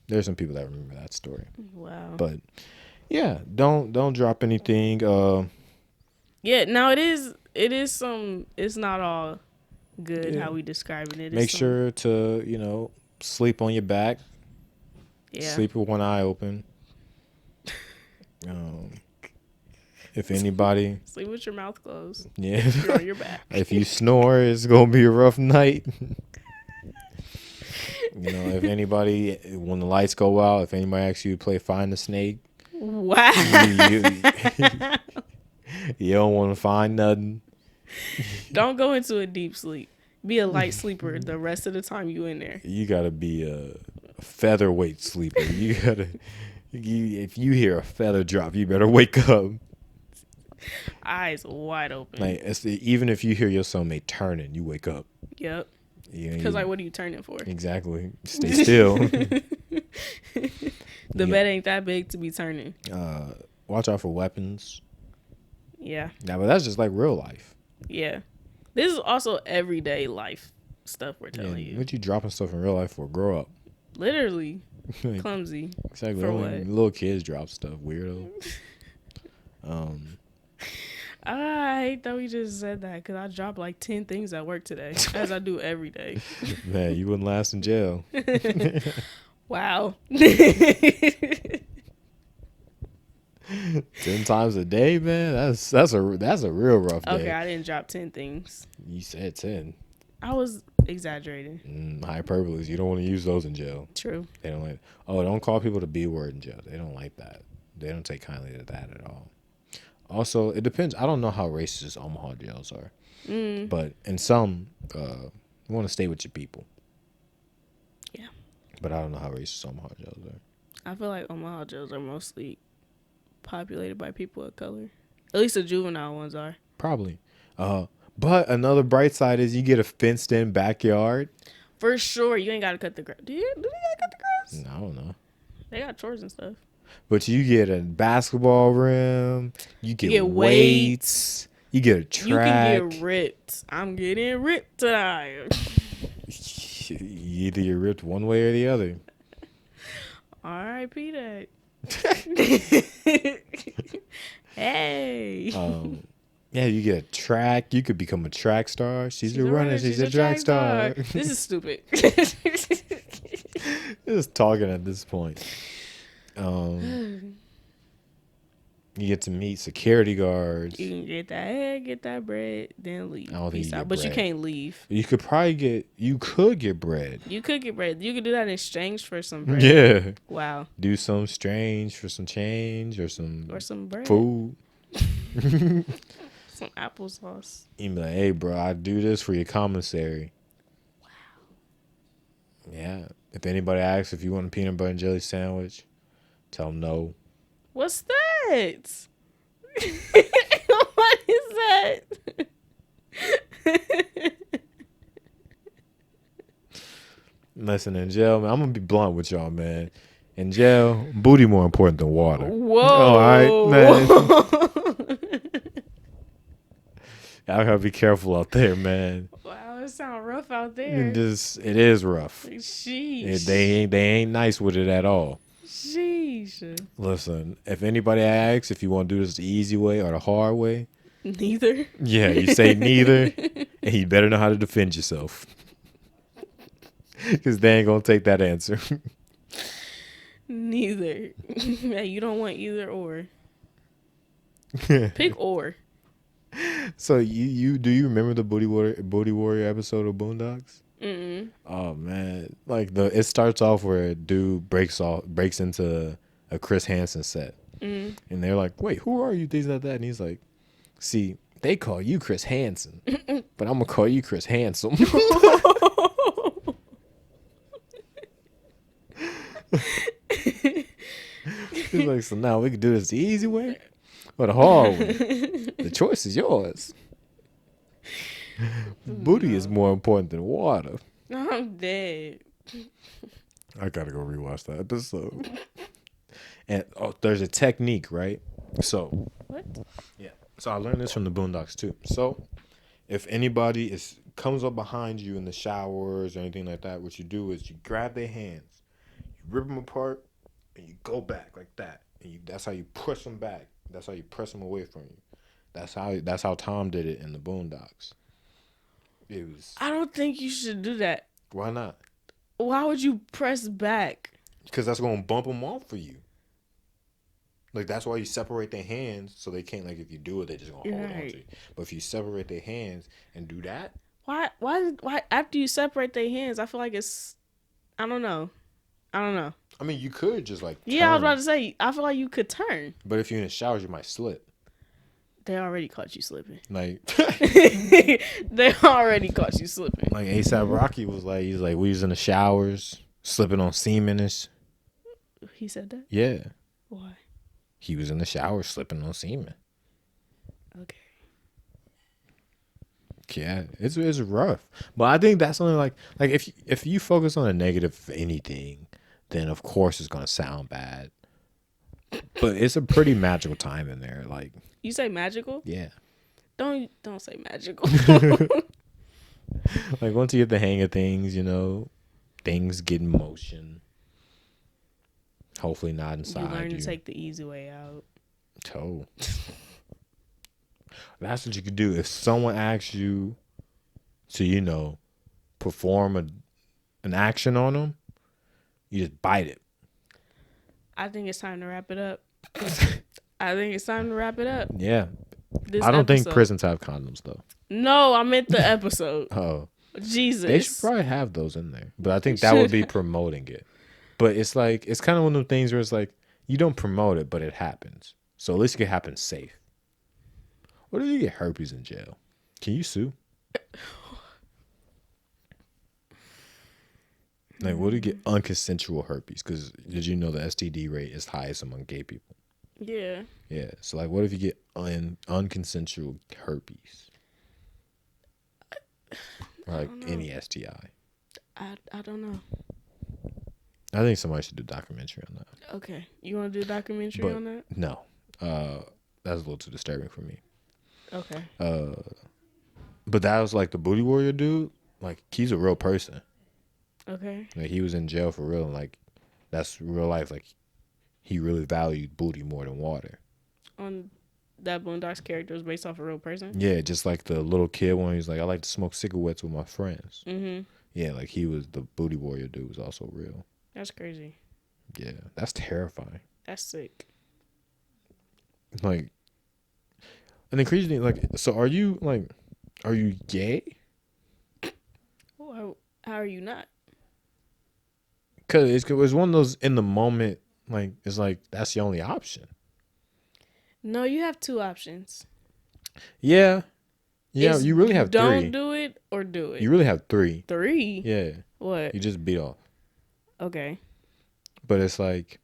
there's some people that remember that story. Wow. But yeah, don't drop anything. Yeah, no, it is some. It's not all good how we describing it. Make sure to sleep on your back. Yeah. Sleep with one eye open. If anybody sleep with your mouth closed. Yeah. You're on your back. If you snore, it's gonna be a rough night. If anybody, when the lights go out, if anybody asks you to play Find the Snake, wow, you don't want to find nothing. Don't go into a deep sleep. Be a light sleeper the rest of the time you in there. You gotta be a featherweight sleeper. You gotta. If you hear a feather drop, you better wake up. Eyes wide open. Like even if you hear your cellmate turning, you wake up. Yep. Because what are you turning for? Exactly. Stay still. The bed ain't that big to be turning. Watch out for weapons. Yeah. Nah, but that's just like real life. Yeah. This is also everyday life stuff we're telling you. What you dropping stuff in real life for? Grow up. Literally. Clumsy. Exactly. For what? Little kids drop stuff. Weirdo. I hate that we just said that because I dropped like 10 things at work today, as I do every day. Man, you wouldn't last in jail. Wow. 10 times a day, man. That's a real rough day. Okay, I didn't drop 10 things. You said 10. I was exaggerating. Hyperboles. You don't want to use those in jail. True. They don't like. Oh, don't call people the B word in jail. They don't like that. They don't take kindly to that at all. Also, it depends. I don't know how racist Omaha jails are, but in some, you want to stay with your people. Yeah. But I don't know how racist Omaha jails are. I feel like Omaha jails are mostly populated by people of color. At least the juvenile ones are. Probably. But another bright side is you get a fenced-in backyard. For sure. You ain't got to cut the grass. Do they got to cut the grass? No, I don't know. They got chores and stuff. But you get a basketball rim. You get weights. You get a track. You can get ripped. I'm getting ripped tonight. Either you're ripped one way or the other. R.I.P. that. Hey. Yeah, you get a track. You could become a track star. She's a runner. She's a track star. This is stupid. Just talking at this point. You get to meet security guards. You can get that bread, then leave. I don't think you get But bread. you can't leave. You could get bread. You could get bread. You could do that in exchange for some bread. Yeah. Wow. Do some exchange for some change or some bread. Food. Some applesauce. You be like, hey, bro, I do this for your commissary. Wow. Yeah. If anybody asks if you want a peanut butter and jelly sandwich, tell them no. What's that? What is that? Listen, in jail, man, I'm going to be blunt with y'all, man. In jail, booty more important than water. Whoa. All right, man. I gotta be careful out there, man. Wow, it sounds rough out there. It is rough. Sheesh. They ain't nice with it at all. Sheesh. Listen, if anybody asks if you want to do this the easy way or the hard way, Neither. yeah, you say neither, and you better know how to defend yourself. Because they ain't gonna take that answer. Neither. Yeah, you don't want either or. Pick or. So you remember the Booty Warrior episode of Boondocks? Mm-mm. Oh man, like it starts off where a dude breaks into a Chris Hansen set, and they're like, "Wait, who are you?" Things like that, and he's like, "See, they call you Chris Hansen, but I'm gonna call you Chris Handsome." He's like, "So now we can do this the easy way or the hard way. The choice is yours." Booty is more important than water. I'm dead. I gotta go rewatch that episode. And there's a technique, right? So What? yeah. So I learned this from the Boondocks too. So if anybody comes up behind you in the showers or anything like that, what you do is you grab their hands, you rip them apart, and you go back like that. And that's how you push them back. That's how you press them away from you. That's how Tom did it in the Boondocks. It was. I don't think you should do that. Why not? Why would you press back? Because that's gonna bump them off for you. Like that's why you separate their hands so they can't. Like if you do it, they just gonna hold on to you. But if you separate their hands and do that, Why? After you separate their hands, I feel like it's. I don't know. I mean, you could just like. Yeah, I was turn. about to say. I feel like you could turn. But if you're in the showers, you might slip. They already caught you slipping. Like They already caught you slipping. like ASAP Rocky was like, he's like, we was in the showers slipping on semen and He said that? yeah. Why? He was in the shower slipping on semen. Okay. Yeah, it's rough. But I think that's only like if you focus on a negative of anything, then of course it's gonna sound bad. But it's a pretty magical time in there. Like You say magical? yeah. Don't say magical. Like once you get the hang of things, things get in motion. Hopefully not inside You learn to take the easy way out. Oh. That's what you could do. If someone asks you to, perform an action on them, you just bite it. I think it's time to wrap it up. Yeah. This I don't think episode. prisons have condoms, though. No, I meant the episode. Oh. Jesus. They should probably have those in there. But I think that would be promoting it. But it's like, it's kind of one of the things where it's like, you don't promote it, but it happens. So at least it can happen safe. What if you get herpes in jail? Can you sue? Like, what do you get unconsensual herpes? Because did you know the STD rate is highest among gay people? Yeah. Yeah. So, like, what if you get unconsensual herpes? Or, like, any STI? I don't know. I think somebody should do a documentary on that. Okay. You want to do a documentary But on that? no. That's a little too disturbing for me. Okay. But that was, like, the Booty Warrior dude. Like, he's a real person. Okay. Like, he was in jail for real. And, like, that's real life. Like, he really valued booty more than water. On that Boondocks character was based off a real person? Yeah, just like the little kid when he's like, I like to smoke cigarettes with my friends. Mm-hmm. Yeah, like he was the Booty Warrior dude was also real. That's crazy. Yeah, that's terrifying. That's sick. Like, and the crazy thing, like, so are you gay? Well, how are you not? Because it's one of those in the moment, like, it's like, that's the only option. No, you have two options. Yeah. Yeah, you really have don't 3. Do it or do it. You really have 3. 3? Yeah. What? You just beat off. Okay. But it's like,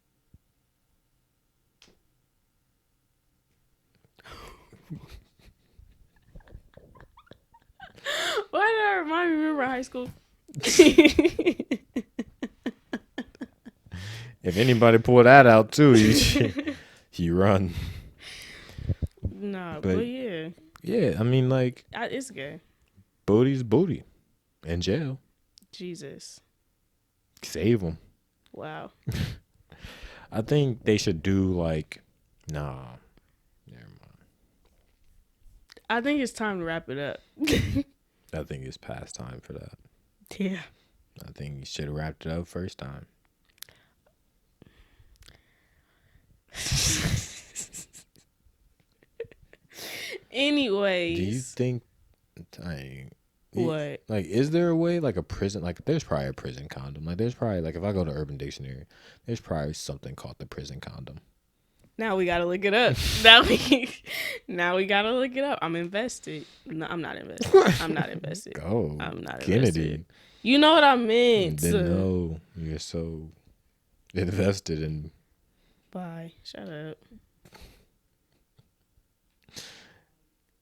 why did that remind me? Remember high school? If anybody pull that out too, you run. Nah, but yeah. Yeah, I mean, like, It's good. booty's booty. In jail. Jesus. Save them. Wow. I think they should do, like, nah. Never mind. I think it's time to wrap it up. I think it's past time for that. Yeah. I think you should have wrapped it up first time. Anyways. Do you think... What? Like, is there a way, like a prison, like there's probably a prison condom. Like there's probably, like if I go to Urban Dictionary, there's probably something called the prison condom. Now we gotta look it up. Now we gotta look it up. I'm invested. No, I'm not invested. I'm not invested. Go. I'm not Kenidy. invested. You know what I meant. Didn't know you're so invested in. Bye. Shut up.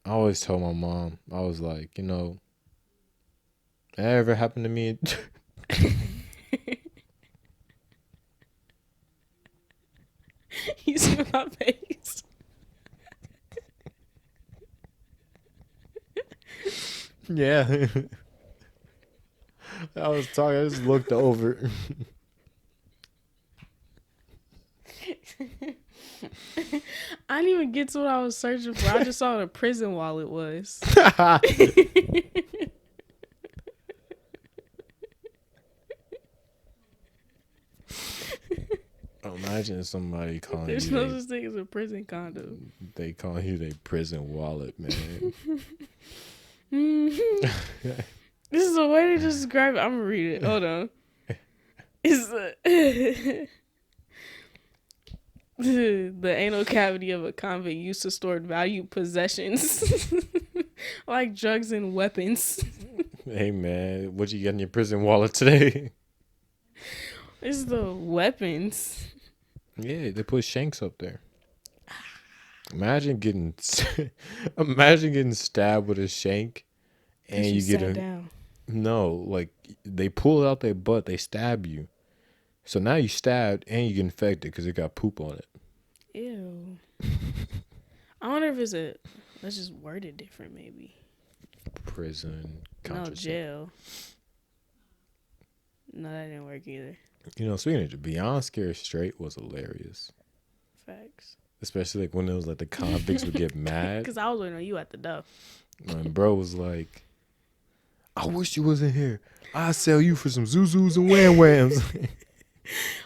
I always told my mom, I was like, you know, that ever happened to me? You see my face? Yeah. I was talking, I just looked over. I didn't even get to what I was searching for. I just saw what a prison wallet was. Imagine somebody calling There's you. no such thing as a prison condom. They calling you their prison wallet, man. This is a way to describe it. I'm gonna read it. Hold on. It's the anal cavity of a convict used to store valued possessions like drugs and weapons. Hey man, what you got in your prison wallet today? It's the weapons. Yeah, they put shanks up there. Imagine getting stabbed with a shank, and you get a down. no, like they pull out their butt, they stab you. So now you stabbed and you get infected because it got poop on it. Ew. I wonder if let's just word it different maybe. Prison. No, jail. No, that didn't work either. You know, speaking of Beyond Scared Straight was hilarious. Facts. Especially like when it was like the convicts would get mad. Because I was waiting on you at the door. And bro was like, I wish you wasn't here. I'll sell you for some Zuzus and Wham Whams.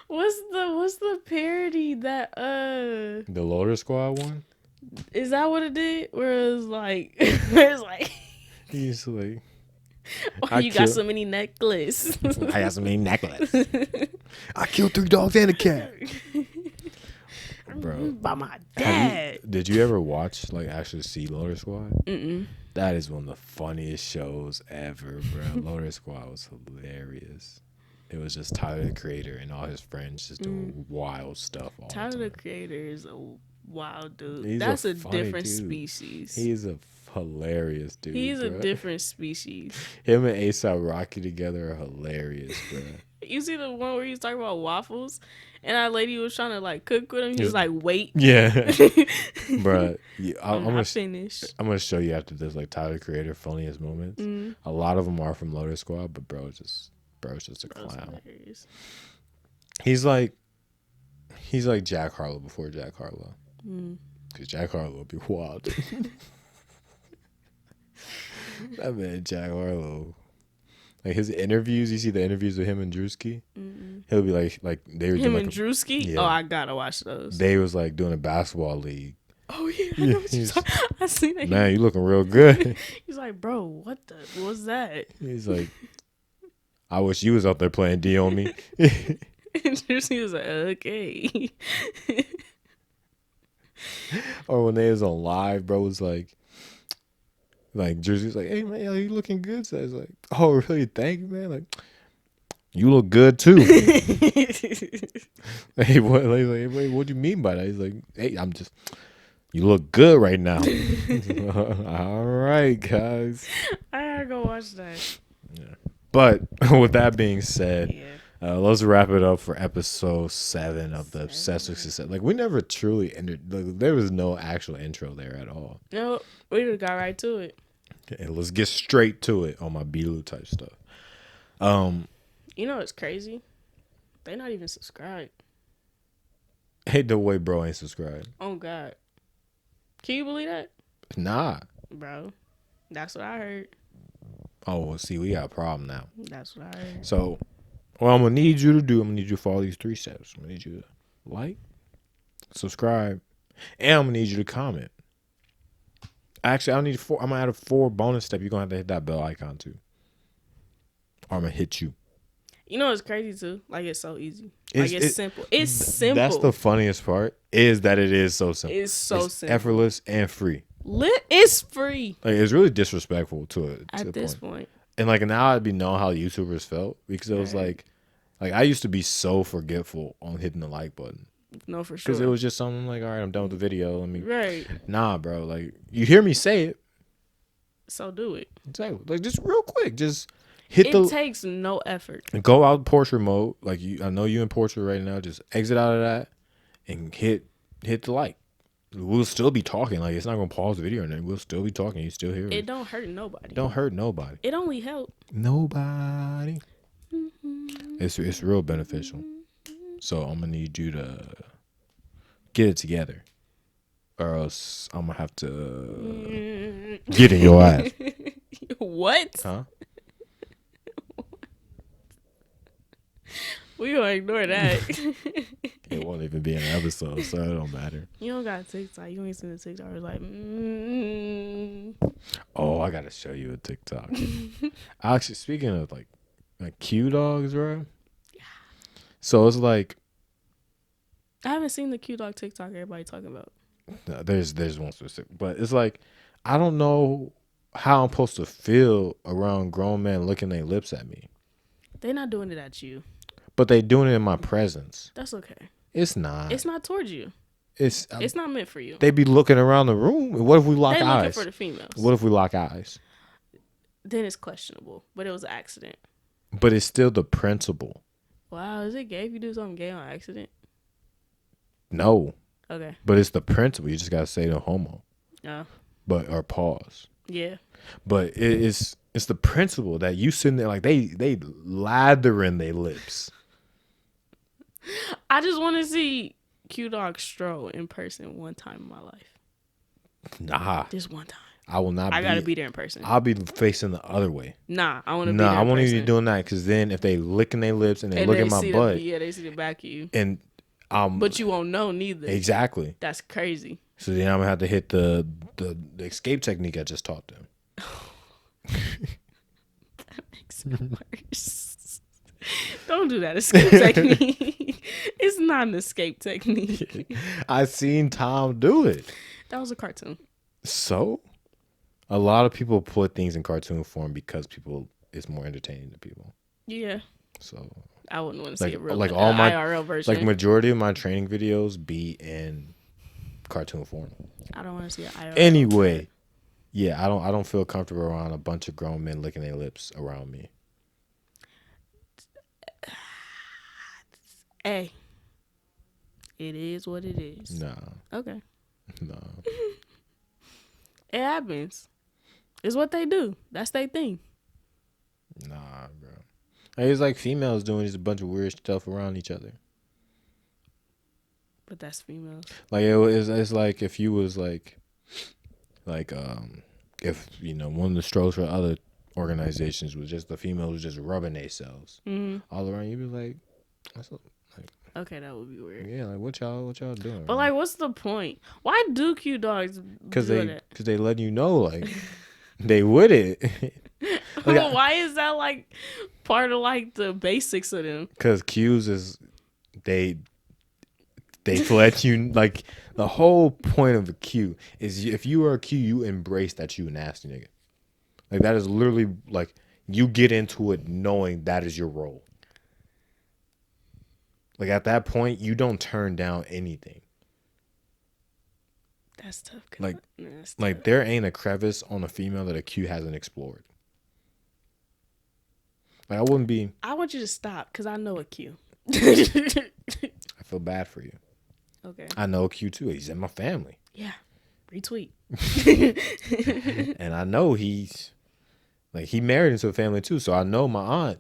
What's the parody that The Loader Squad one? is that what it did? Where it's like He's like, oh, you got so many necklaces. I got so many necklaces. I killed 3 dogs and a cat. Bro, by my dad. Did you ever watch, like, actually see Loader Squad? Mm-mm. That is one of the funniest shows ever, bro. Loader Squad was hilarious. It was just Tyler the Creator and all his friends just doing wild stuff all Tyler the the time. Creator is a wild dude. He's That's a funny different dude. species. He's a hilarious dude. He's bro. a different species. Him and A$AP Rocky together are hilarious, bro. You see the one where he's talking about waffles, and that lady was trying to like cook with him. He was like, "Wait, Yeah, bro. I'm not finished." I'm gonna show you after this, like Tyler the Creator funniest moments. A lot of them are from Loader Squad, but bro's just a clown. He's like Jack Harlow before Jack Harlow, because Jack Harlow would be wild. That man Jack Harlow. Like his interviews, you see the interviews with him and Drewski. He'll be like they were Him doing and Drewski. Yeah. Oh, I gotta watch those. They was like doing a basketball league. Oh yeah, I know what you're talking. I seen that. Man, you looking real good. He's like, bro, what's that? He's like, I wish you was out there playing D on me. And Drewski was like, okay. Or when they was on live, bro was like Jersey's like, hey man, you looking good. So I was like, oh really? Thank you, man. Like, you look good too. Hey, what? Like, wait, what do you mean by that? He's like, hey, you look good right now. All right, guys. I gotta go watch that. Yeah. But with that being said, Let's wrap it up for episode 7 of the Obsessed with Success. Like, we never truly ended. Like, there was no actual intro there at all. No, we just got right to it. Okay, let's get straight to it on my B-Lou type stuff. You know what's crazy? They not even subscribed. Hey, the way bro ain't subscribed. Oh God, can you believe that? Nah. Bro, that's what I heard. Oh, well, see, we got a problem now. That's what I heard. So, what I'm going to need you to do, I'm going to need you to follow these 3 steps. I'm going to need you to like, subscribe, and I'm going to need you to comment. Actually, I need 4. I'm going to add a 4 bonus step. You're going to have to hit that bell icon too. Or I'm going to hit you. You know what's crazy too? Like, it's so easy. It's simple. It's simple. That's the funniest part, is that it is so simple. It's so simple. Effortless and free. It's free. Like, it's really disrespectful to it. At this point. And like now I'd be knowing how YouTubers felt, because it was like I used to be so forgetful on hitting the like button. No, for sure. Because it was just something like, all right, I'm done with the video. Let me. Right. Nah, bro. Like, you hear me say it. So do it. Exactly. Like, just real quick, just It takes no effort. Go out portrait mode. Like, I know you in portrait right now. Just exit out of that and hit the like. We'll still be talking. Like, it's not gonna pause the video, and then we'll still be talking. You still hear it. Don't hurt nobody. Don't hurt nobody. It only help nobody. It's real beneficial. So I'm gonna need you to get it together, or else I'm gonna have to get in your ass. What? Huh? We gonna ignore that. It won't even be in an episode, so it don't matter. You don't got TikTok. You ain't seen the TikTok. It's like, Oh, I gotta show you a TikTok. Actually, speaking of like Q dogs, bro. Yeah. So it's like, I haven't seen the Q dog TikTok everybody talking about. No, there's one specific, but it's like, I don't know how I'm supposed to feel around grown men licking their lips at me. They're not doing it at you. But they doing it in my presence. That's okay. It's not. It's not towards you. It's not meant for you. They be looking around the room. What if we lock eyes? They looking for the females. What if we lock eyes? Then it's questionable. But it was an accident. But it's still the principle. Wow, is it gay if you do something gay on accident? No. Okay. But it's the principle. You just gotta say no homo. Yeah. Or pause. Yeah. But it's the principle that you sitting there like they lathering their lips. I just want to see Q Dog stroll in person one time in my life. Nah. Just one time. I will not. I gotta be there in person. I'll be facing the other way. Nah, I want to be there. Nah, I won't even be doing that, because then if they licking their lips and they look at my butt, they see the back of you. And but you won't know neither. Exactly. That's crazy. So then I'm gonna have to hit the escape technique I just taught them. That makes it worse. Don't do that escape technique. It's not an escape technique. I seen Tom do it. That was a cartoon. So, a lot of people put things in cartoon form because it's more entertaining to people. Yeah. So I wouldn't want to see it real like all my IRL version. Like majority of my training videos be in cartoon form. I don't want to see it IRL. Anyway, yeah, I don't feel comfortable around a bunch of grown men licking their lips around me. Hey, it is what it is. Nah. Okay. No. It happens. It's what they do. That's their thing. Nah, bro. It's like females doing just a bunch of weird stuff around each other. But that's females. Like it's like if you was like if one of the strokes for other organizations was just the females was just rubbing themselves all around, you'd be like, okay, that would be weird. Yeah, like what y'all doing? But like, what's the point? Why do Q dogs? Because they letting you know like they would it. Like, why is that like part of like the basics of them? Because Q's is they let you like the whole point of a Q is if you are a Q, you embrace that you a nasty nigga. Like that is literally like you get into it knowing that is your role. Like at that point, you don't turn down anything. That's tough. Like there ain't a crevice on a female that a Q hasn't explored. Like I wouldn't be. I want you to stop because I know a Q. I feel bad for you. Okay. I know a Q too. He's in my family. Yeah. Retweet. And I know he's like he married into a family too. So I know my aunt.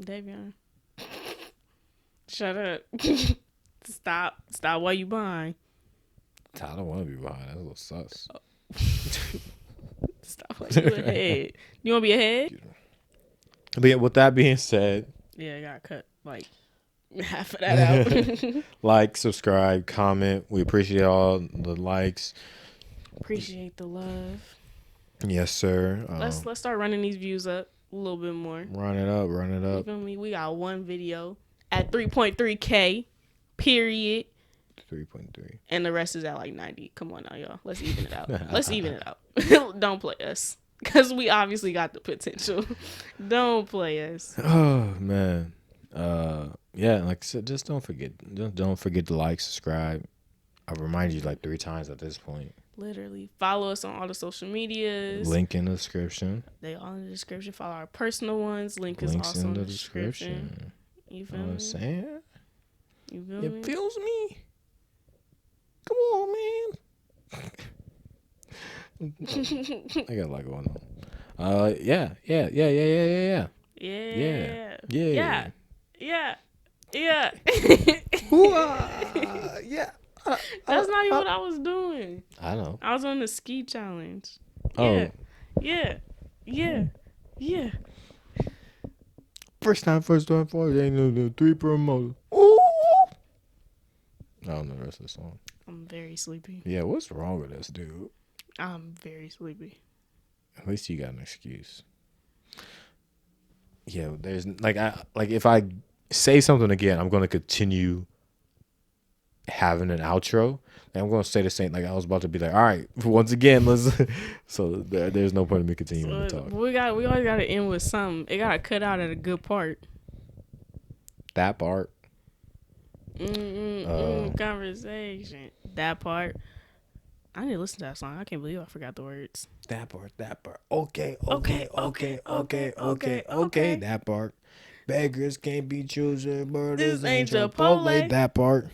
Davion. Shut up. Stop. Stop while you behind. I don't want to be behind. That's a little sus. Stop while you ahead. You want to be ahead? But yeah, with that being said, Yeah, I got cut like half of that out. like, subscribe, comment. We appreciate all the likes. Appreciate the love. Yes, sir. Let's start running these views up a little bit more. Run it up. Run it You up. feel me? We got one video at 3.3K, period. 3.3. And the rest is at like 90. Come on now, y'all. Let's even it out. Let's even it out. Don't play us. Because we obviously got the potential. Don't play us. Oh, man. Yeah, like I said, just don't forget. Don't forget to like, subscribe. I've reminded you like 3 times at this point. Literally. Follow us on all the social medias. Link in the description. They all in the description. Follow our personal ones. Links is also in the description. You feel You know what I'm me? saying? You feel me? It feels me. Come on, man. I got a lot going on. Yeah. Yeah. Yeah. Yeah. That's not even what I was doing. I know. I was on the ski challenge. Oh. Yeah. First time for they know 3 promo. Ooh. I don't know the rest of the song. I'm very sleepy. Yeah, what's wrong with us, dude? I'm very sleepy. At least you got an excuse. Yeah, there's like if I say something again, I'm gonna continue having an outro. And I'm gonna say the same. Like I was about to be like, all right, once again, let's. So there's no point in me continuing to talk. We always gotta end with something. It gotta cut out at a good part. That part. Conversation. That part. I need to listen to that song. I can't believe I forgot the words. That part. Okay. That part. Beggars can't be choosers, but This ain't Chipotle. Chipotle. That part.